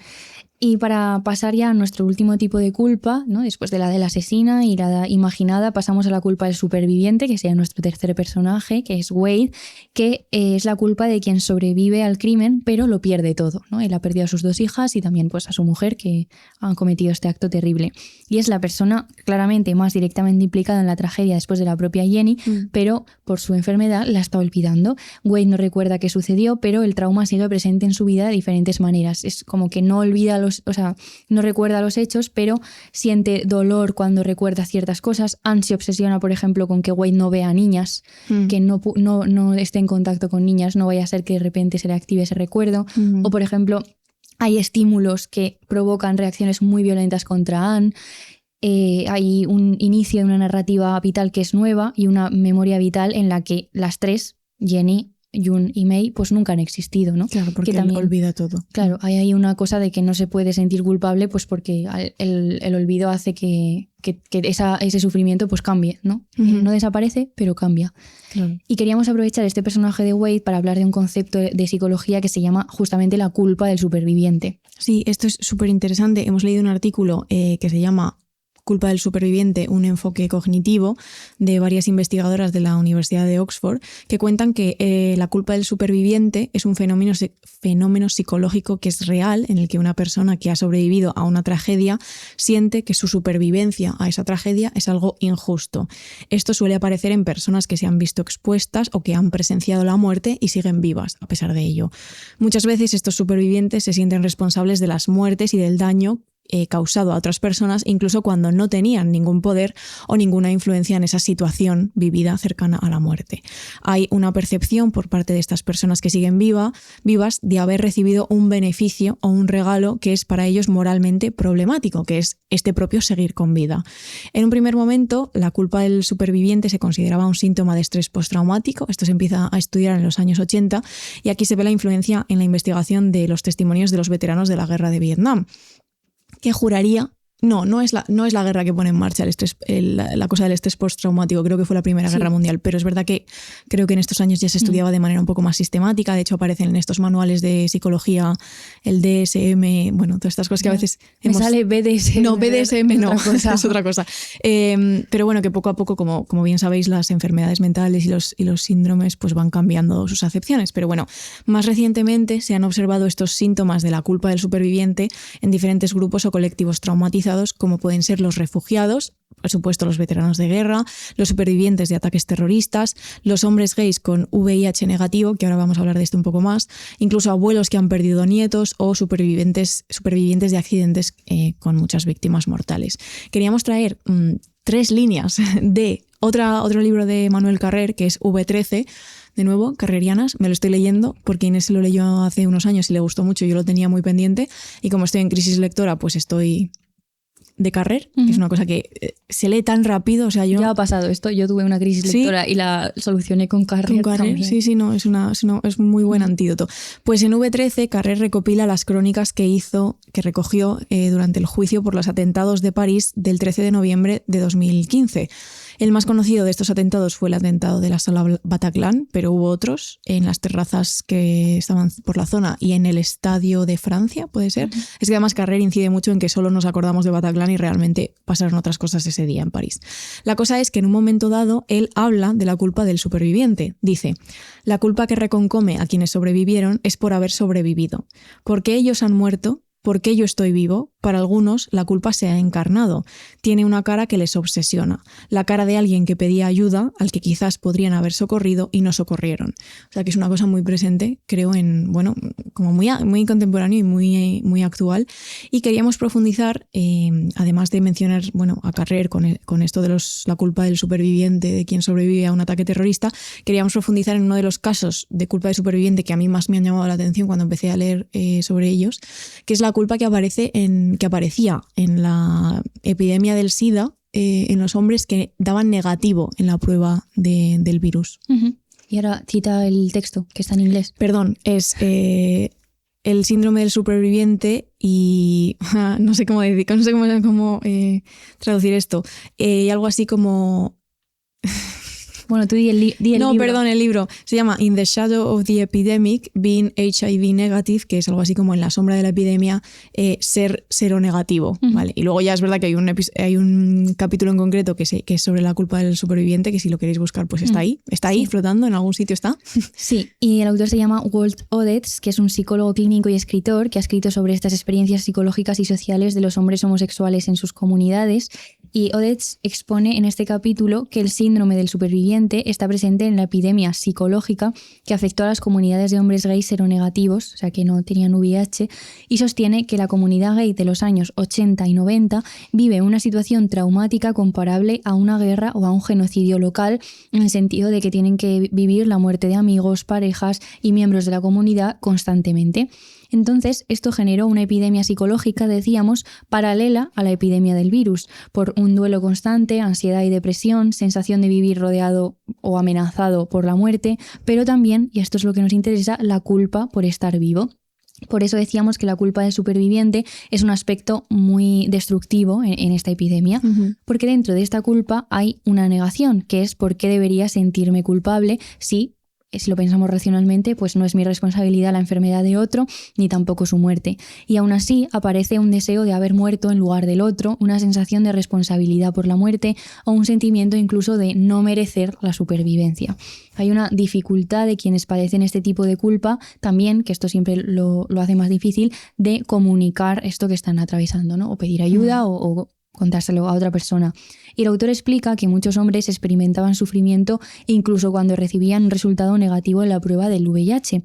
Y para pasar ya a nuestro último tipo de culpa, ¿no? Después de la asesina y la imaginada, pasamos a la culpa del superviviente, que sería nuestro tercer personaje, que es Wade, que es la culpa de quien sobrevive al crimen, pero lo pierde todo, ¿no? Él ha perdido a sus 2 hijas y también pues, a su mujer, que han cometido este acto terrible. Y es la persona claramente más directamente implicada en la tragedia después de la propia Jenny, pero por su enfermedad la está olvidando. Wade no recuerda qué sucedió, pero el trauma sigue presente en su vida de diferentes maneras. Es como que no olvida no recuerda los hechos, pero siente dolor cuando recuerda ciertas cosas. Anne se obsesiona, por ejemplo, con que Wade no vea a niñas, que no esté en contacto con niñas, no vaya a ser que de repente se le active ese recuerdo. O, por ejemplo, hay estímulos que provocan reacciones muy violentas contra Anne. Hay un inicio de una narrativa vital que es nueva y una memoria vital en la que las 3, Jenny, June y May, pues nunca han existido, ¿no? Claro, porque que también olvida todo. Claro, hay una cosa de que no se puede sentir culpable, pues porque el olvido hace que ese sufrimiento pues cambie, ¿no? No desaparece, pero cambia. Claro. Y queríamos aprovechar este personaje de Wade para hablar de un concepto de psicología que se llama justamente la culpa del superviviente. Sí, esto es súper interesante. Hemos leído un artículo que se llama Culpa del superviviente, un enfoque cognitivo, de varias investigadoras de la Universidad de Oxford, que cuentan que la culpa del superviviente es un fenómeno psicológico que es real, en el que una persona que ha sobrevivido a una tragedia siente que su supervivencia a esa tragedia es algo injusto. Esto suele aparecer en personas que se han visto expuestas o que han presenciado la muerte y siguen vivas a pesar de ello. Muchas veces estos supervivientes se sienten responsables de las muertes y del daño causado a otras personas, incluso cuando no tenían ningún poder o ninguna influencia en esa situación vivida cercana a la muerte. Hay una percepción por parte de estas personas que siguen vivas de haber recibido un beneficio o un regalo que es para ellos moralmente problemático, que es este propio seguir con vida. En un primer momento, la culpa del superviviente se consideraba un síntoma de estrés postraumático. Esto se empieza a estudiar en los años 80 y aquí se ve la influencia en la investigación de los testimonios de los veteranos de la guerra de Vietnam, que juraría... No es la guerra que pone en marcha el estrés, la cosa del estrés postraumático, creo que fue la Primera Guerra Mundial, pero es verdad que creo que en estos años ya se estudiaba de manera un poco más sistemática. De hecho aparecen en estos manuales de psicología el DSM, bueno, todas estas cosas que a veces sale BDSM. No, BDSM no, es otra cosa. Pero bueno, que poco a poco, como bien sabéis, las enfermedades mentales y los síndromes pues van cambiando sus acepciones. Pero bueno, más recientemente se han observado estos síntomas de la culpa del superviviente en diferentes grupos o colectivos traumatizados, como pueden ser los refugiados, por supuesto los veteranos de guerra, los supervivientes de ataques terroristas, los hombres gays con VIH negativo, que ahora vamos a hablar de esto un poco más, incluso abuelos que han perdido nietos o supervivientes de accidentes con muchas víctimas mortales. Queríamos traer 3 líneas de otro libro de Manuel Carrer, que es V13, de nuevo, carrerianas. Me lo estoy leyendo porque Inés se lo leyó hace unos años y le gustó mucho, yo lo tenía muy pendiente, y como estoy en crisis lectora, pues estoy de Carrer, que es una cosa que se lee tan rápido. O sea, ya ha pasado esto, yo tuve una crisis lectora y la solucioné con Carrer. Sí, no, es muy buen antídoto. Pues en V13 Carrer recopila las crónicas que recogió durante el juicio por los atentados de París del 13 de noviembre de 2015. El más conocido de estos atentados fue el atentado de la Sala Bataclan, pero hubo otros en las terrazas que estaban por la zona y en el Estadio de Francia, ¿puede ser? Es que además Carrer incide mucho en que solo nos acordamos de Bataclan y realmente pasaron otras cosas ese día en París. La cosa es que en un momento dado él habla de la culpa del superviviente. Dice: la culpa que reconcome a quienes sobrevivieron es por haber sobrevivido. Porque ellos han muerto, ¿por qué yo estoy vivo? Para algunos, la culpa se ha encarnado. Tiene una cara que les obsesiona. La cara de alguien que pedía ayuda, al que quizás podrían haber socorrido y no socorrieron. O sea, que es una cosa muy presente, creo, como muy contemporáneo y muy actual. Y queríamos profundizar, además de mencionar, a Carrer con esto de la culpa del superviviente, de quien sobrevive a un ataque terrorista, queríamos profundizar en uno de los casos de culpa de superviviente que a mí más me han llamado la atención cuando empecé a leer sobre ellos, que es la culpa que aparecía en la epidemia del SIDA en los hombres que daban negativo en la prueba del virus. Uh-huh. Y ahora cita el texto, que está en inglés. Perdón, es el síndrome del superviviente y no sé cómo traducir esto. Algo así como... Bueno, tú di el libro. No, perdón, el libro. Se llama In the Shadow of the Epidemic, Being HIV Negative, que es algo así como en la sombra de la epidemia, ser seronegativo. Uh-huh. ¿Vale? Y luego ya es verdad que hay un capítulo en concreto que es sobre la culpa del superviviente, que si lo queréis buscar, pues está ahí. Está ahí, sí. Flotando, en algún sitio está. Sí, y el autor se llama Walt Odets, que es un psicólogo clínico y escritor que ha escrito sobre estas experiencias psicológicas y sociales de los hombres homosexuales en sus comunidades. Y Odets expone en este capítulo que el síndrome del superviviente está presente en la epidemia psicológica que afectó a las comunidades de hombres gays seronegativos, o sea que no tenían VIH, y sostiene que la comunidad gay de los años 80 y 90 vive una situación traumática comparable a una guerra o a un genocidio local, en el sentido de que tienen que vivir la muerte de amigos, parejas y miembros de la comunidad constantemente. Entonces, esto generó una epidemia psicológica, decíamos, paralela a la epidemia del virus, por un duelo constante, ansiedad y depresión, sensación de vivir rodeado o amenazado por la muerte, pero también, y esto es lo que nos interesa, la culpa por estar vivo. Por eso decíamos que la culpa del superviviente es un aspecto muy destructivo en esta epidemia, uh-huh. Porque dentro de esta culpa hay una negación, que es ¿por qué debería sentirme culpable si lo pensamos racionalmente, pues no es mi responsabilidad la enfermedad de otro, ni tampoco su muerte. Y aún así aparece un deseo de haber muerto en lugar del otro, una sensación de responsabilidad por la muerte o un sentimiento incluso de no merecer la supervivencia. Hay una dificultad de quienes padecen este tipo de culpa también, que esto siempre lo hace más difícil, de comunicar esto que están atravesando, ¿no? O pedir ayuda o contárselo a otra persona. Y el autor explica que muchos hombres experimentaban sufrimiento incluso cuando recibían un resultado negativo en la prueba del VIH.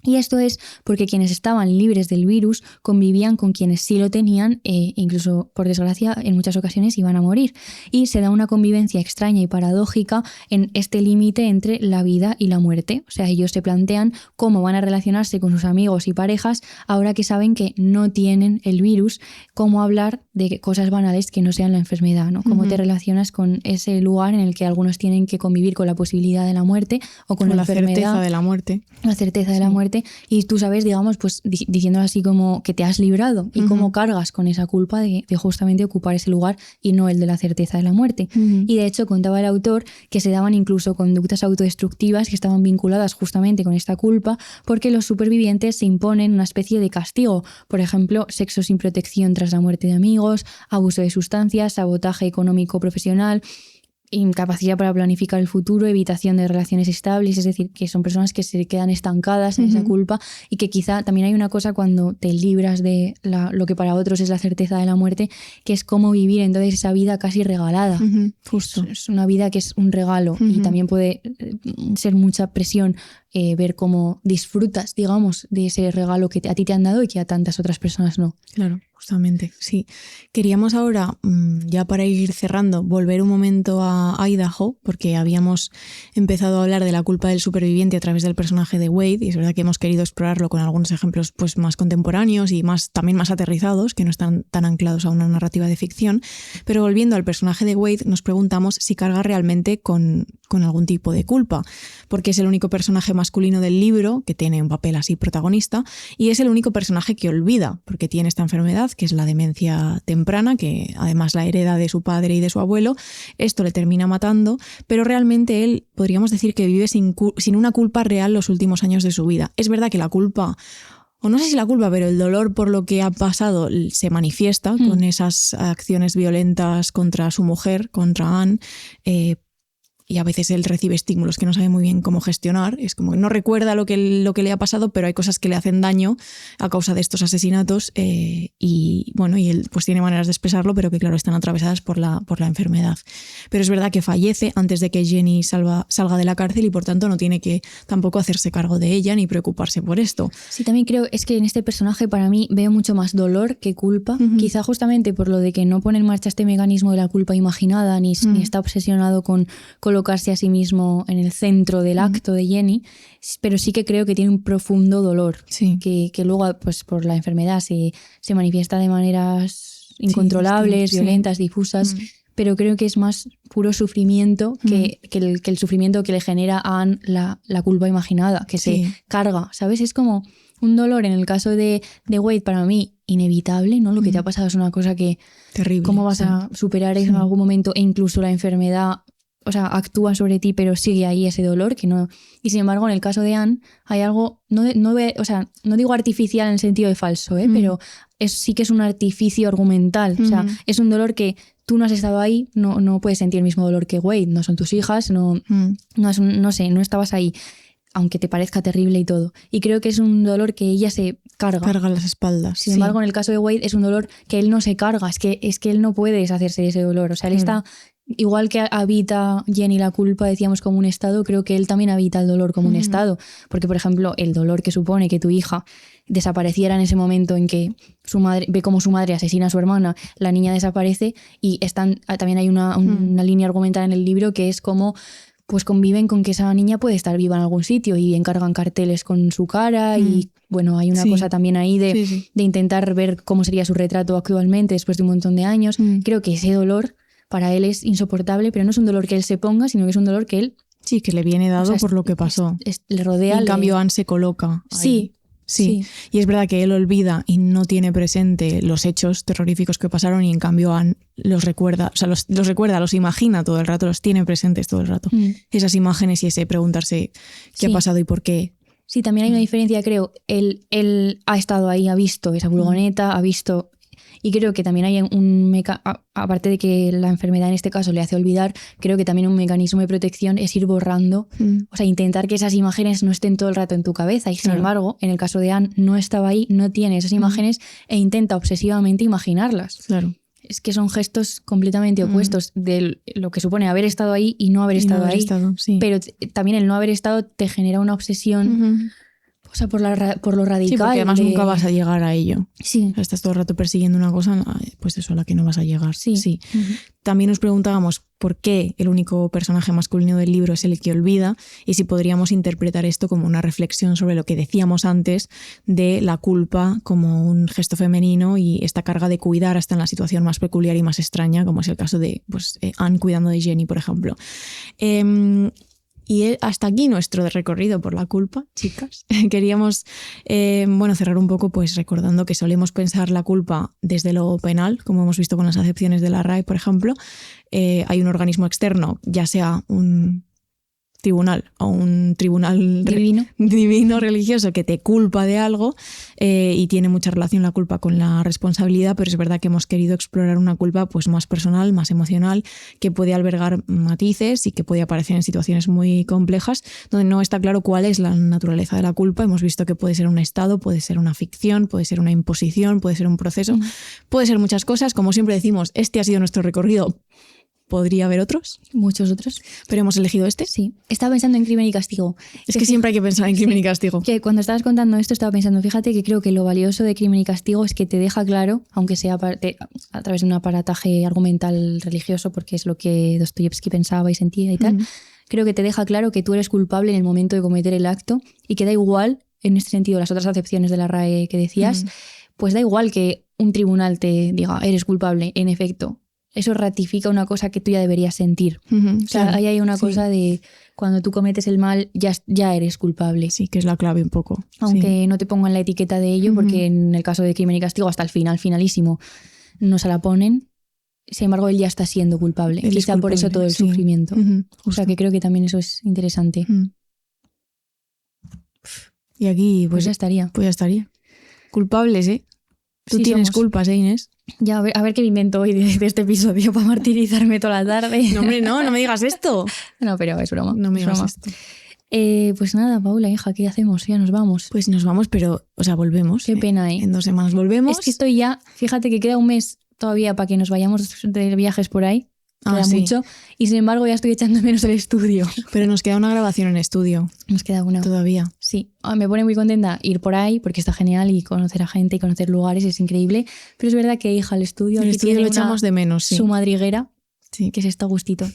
Y esto es porque quienes estaban libres del virus convivían con quienes sí lo tenían e incluso, por desgracia, en muchas ocasiones iban a morir. Y se da una convivencia extraña y paradójica en este límite entre la vida y la muerte. O sea, ellos se plantean cómo van a relacionarse con sus amigos y parejas ahora que saben que no tienen el virus, cómo hablar de cosas banales que no sean la enfermedad, ¿no? Cómo te relacionas con ese lugar en el que algunos tienen que convivir con la posibilidad de la muerte o con la enfermedad. La certeza de la muerte. La certeza de la muerte. Y tú sabes, digamos, pues diciéndolo así como que te has librado y cómo cargas con esa culpa de justamente ocupar ese lugar y no el de la certeza de la muerte. Y de hecho contaba el autor que se daban incluso conductas autodestructivas que estaban vinculadas justamente con esta culpa porque los supervivientes se imponen una especie de castigo. Por ejemplo, sexo sin protección tras la muerte de amigos, abuso de sustancias, sabotaje económico profesional, incapacidad para planificar el futuro, evitación de relaciones estables, es decir, que son personas que se quedan estancadas en esa culpa y que quizá también hay una cosa cuando te libras de lo que para otros es la certeza de la muerte, que es cómo vivir entonces esa vida casi regalada. Justo. Es una vida que es un regalo y también puede ser mucha presión ver cómo disfrutas, digamos, de ese regalo que a ti te han dado y que a tantas otras personas no. Claro, justamente, sí. Queríamos ahora, ya para ir cerrando, volver un momento a Idaho, porque habíamos empezado a hablar de la culpa del superviviente a través del personaje de Wade, y es verdad que hemos querido explorarlo con algunos ejemplos pues, más contemporáneos y también más aterrizados, que no están tan anclados a una narrativa de ficción. Pero volviendo al personaje de Wade, nos preguntamos si carga realmente con algún tipo de culpa, porque es el único personaje masculino del libro que tiene un papel así protagonista y es el único personaje que olvida, porque tiene esta enfermedad que es la demencia temprana, que además la hereda de su padre y de su abuelo. Esto le termina matando, pero realmente él podríamos decir que vive sin una culpa real los últimos años de su vida. Es verdad que la culpa, o no sé si la culpa, pero el dolor por lo que ha pasado se manifiesta con esas acciones violentas contra su mujer, contra Anne, y a veces él recibe estímulos que no sabe muy bien cómo gestionar. Es como que no recuerda lo que le ha pasado, pero hay cosas que le hacen daño a causa de estos asesinatos y él pues tiene maneras de expresarlo, pero que claro, están atravesadas por la enfermedad. Pero es verdad que fallece antes de que Jenny salga de la cárcel y por tanto no tiene que tampoco hacerse cargo de ella ni preocuparse por esto. Sí, también creo es que en este personaje para mí veo mucho más dolor que culpa, quizá justamente por lo de que no pone en marcha este mecanismo de la culpa imaginada ni está obsesionado con colocarse a sí mismo en el centro del acto de Jenny, pero sí que creo que tiene un profundo dolor que luego pues por la enfermedad se manifiesta de maneras incontrolables, violentas, difusas, pero creo que es más puro sufrimiento que el sufrimiento que le genera a Anne la culpa imaginada, que se carga, ¿sabes? Es como un dolor en el caso de Wade para mí inevitable, ¿no? Lo que te ha pasado es una cosa que... Terrible. ¿Cómo vas a superar eso en algún momento? E incluso la enfermedad, o sea, actúa sobre ti, pero sigue ahí ese dolor que no... Y sin embargo, en el caso de Anne hay algo, no digo artificial en el sentido de falso, pero sí que es un artificio argumental. O sea, es un dolor que tú no has estado ahí, no puedes sentir el mismo dolor que Wade, no son tus hijas, no estabas ahí, aunque te parezca terrible y todo. Y creo que es un dolor que ella se carga. Carga las espaldas. Sin embargo, en el caso de Wade es un dolor que él no se carga, es que él no puede deshacerse de ese dolor. O sea, él está, igual que habita Jenny la culpa, decíamos, como un estado, creo que él también habita el dolor como un estado. Porque, por ejemplo, el dolor que supone que tu hija desapareciera en ese momento en que ve cómo su madre asesina a su hermana, la niña desaparece y también hay una línea argumental en el libro que es como pues conviven con que esa niña puede estar viva en algún sitio y encargan carteles con su cara y bueno, hay una cosa también ahí de intentar ver cómo sería su retrato actualmente después de un montón de años. Creo que ese dolor para él es insoportable, pero no es un dolor que él se ponga, sino que es un dolor que él... Sí, que le viene dado por lo que pasó. Le rodea. En cambio, Anne se coloca ahí. Sí, y es verdad que él olvida y no tiene presente los hechos terroríficos que pasaron y en cambio Anne los recuerda, o sea, los recuerda, los imagina todo el rato, los tiene presentes todo el rato. Esas imágenes y ese preguntarse qué ha pasado y por qué. Sí, también hay una diferencia, creo. Él ha estado ahí, ha visto esa furgoneta, ha visto... Y creo que también hay aparte de que la enfermedad en este caso le hace olvidar, creo que también un mecanismo de protección es ir borrando, o sea, intentar que esas imágenes no estén todo el rato en tu cabeza. Y sin embargo, en el caso de Anne, no estaba ahí, no tiene esas imágenes e intenta obsesivamente imaginarlas. Claro. Es que son gestos completamente opuestos de lo que supone haber estado ahí y no haber estado ahí. Pero también el no haber estado te genera una obsesión... O sea, por lo radical. Sí, porque además nunca vas a llegar a ello. Sí. O sea, estás todo el rato persiguiendo una cosa, pues eso, a la que no vas a llegar. Sí. También nos preguntábamos por qué el único personaje masculino del libro es el que olvida y si podríamos interpretar esto como una reflexión sobre lo que decíamos antes de la culpa como un gesto femenino y esta carga de cuidar hasta en la situación más peculiar y más extraña, como es el caso de Anne cuidando de Jenny, por ejemplo. Y hasta aquí nuestro recorrido por la culpa, chicas. Queríamos cerrar un poco pues recordando que solemos pensar la culpa desde lo penal, como hemos visto con las acepciones de la RAE, por ejemplo. Hay un organismo externo, ya sea un tribunal o un tribunal divino religioso que te culpa de algo y tiene mucha relación la culpa con la responsabilidad, pero es verdad que hemos querido explorar una culpa pues más personal, más emocional, que puede albergar matices y que puede aparecer en situaciones muy complejas donde no está claro cuál es la naturaleza de la culpa. Hemos visto que puede ser un estado, puede ser una ficción, puede ser una imposición, puede ser un proceso, puede ser muchas cosas. Como siempre decimos, este ha sido nuestro recorrido. ¿Podría haber otros? Muchos otros. ¿Pero hemos elegido este? Sí. Estaba pensando en Crimen y Castigo. Es que siempre hay que pensar en Crimen y Castigo. Que cuando estabas contando esto estaba pensando, fíjate que creo que lo valioso de Crimen y Castigo es que te deja claro, aunque sea a través de un aparataje argumental religioso, porque es lo que Dostoyevsky pensaba y sentía y tal, creo que te deja claro que tú eres culpable en el momento de cometer el acto y que da igual, en este sentido, las otras acepciones de la RAE que decías, pues da igual que un tribunal te diga, eres culpable, en efecto. Eso ratifica una cosa que tú ya deberías sentir. O sea, ahí hay una cosa de cuando tú cometes el mal ya eres culpable. Sí, que es la clave un poco. Aunque no te pongan la etiqueta de ello, porque en el caso de Crimen y Castigo hasta el finalísimo, no se la ponen. Sin embargo, él ya está siendo culpable. Quizá por eso todo el sufrimiento. O sea, que creo que también eso es interesante. Y aquí, pues ya estaría. Pues ya estaría. Culpables, ¿eh? Tú Sí, tienes somos. culpas, Inés. Ya, a ver qué me invento hoy de este episodio para martirizarme toda la tarde. No, hombre, no me digas esto. No, pero es broma. No me es digas broma. esto. Pues nada, Paula, hija, ¿qué hacemos? Ya nos vamos. Pues nos vamos, pero, o sea, volvemos. Qué pena, ¿eh? En 2 semanas volvemos. Es que estoy ya, fíjate que queda un mes todavía para que nos vayamos de viajes por ahí. Queda sí. mucho. Y sin embargo ya estoy echando menos el estudio. Pero nos queda una grabación en estudio Nos queda una. todavía. Sí, me pone muy contenta ir por ahí porque está genial y conocer a gente y conocer lugares es increíble. Pero es verdad que, hija, el estudio, El aquí estudio tiene lo echamos de menos, sí. su madriguera, Sí. que se está a gustito.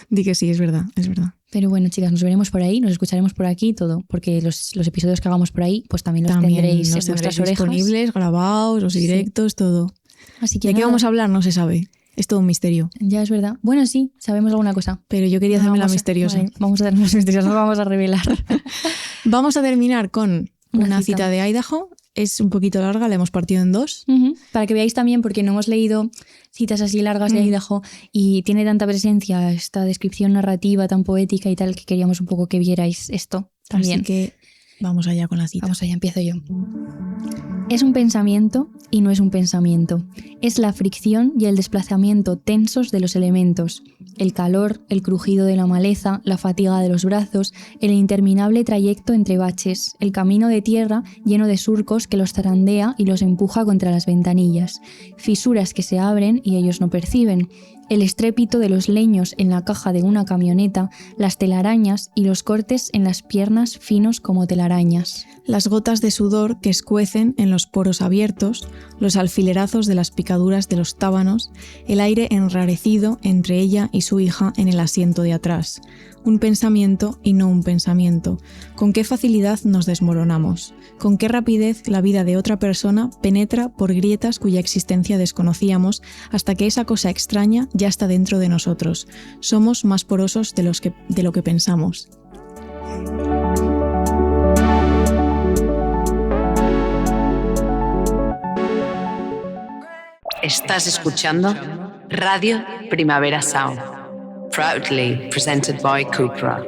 Di que sí, es verdad, es verdad. Pero bueno, chicas, nos veremos por ahí, nos escucharemos por aquí todo, porque los episodios que hagamos por ahí, pues también los tendréis en vuestras orejas. disponibles, grabados, los directos, todo. Así que ¿De qué nada, vamos a hablar? No se sabe. Es todo un misterio. ya es verdad. Bueno, sí, sabemos alguna cosa. Pero yo quería hacerme la misteriosa. Vale, vamos a hacernos las misteriosas, no vamos a revelar. Vamos a terminar con Una una cita. cita de Idaho. Es un poquito larga, la hemos partido en 2. Ujú. Para que veáis también, porque no hemos leído citas así largas de Idaho y tiene tanta presencia esta descripción narrativa tan poética y tal que queríamos un poco que vierais esto también. Así que vamos allá con la cita. Vamos allá, empiezo yo. Es un pensamiento y no es un pensamiento. Es la fricción y el desplazamiento tensos de los elementos. El calor, el crujido de la maleza, la fatiga de los brazos, el interminable trayecto entre baches, el camino de tierra lleno de surcos que los zarandea y los empuja contra las ventanillas, fisuras que se abren y ellos no perciben, el estrépito de los leños en la caja de una camioneta, las telarañas y los cortes en las piernas finos como telarañas. Las gotas de sudor que escuecen en los poros abiertos, los alfilerazos de las picaduras de los tábanos, el aire enrarecido entre ella y su hija en el asiento de atrás. Un pensamiento y no un pensamiento. Con qué facilidad nos desmoronamos. Con qué rapidez la vida de otra persona penetra por grietas cuya existencia desconocíamos hasta que esa cosa extraña ya está dentro de nosotros. Somos más porosos de lo que pensamos. Estás escuchando Radio Primavera Sound, proudly presented by Cupra.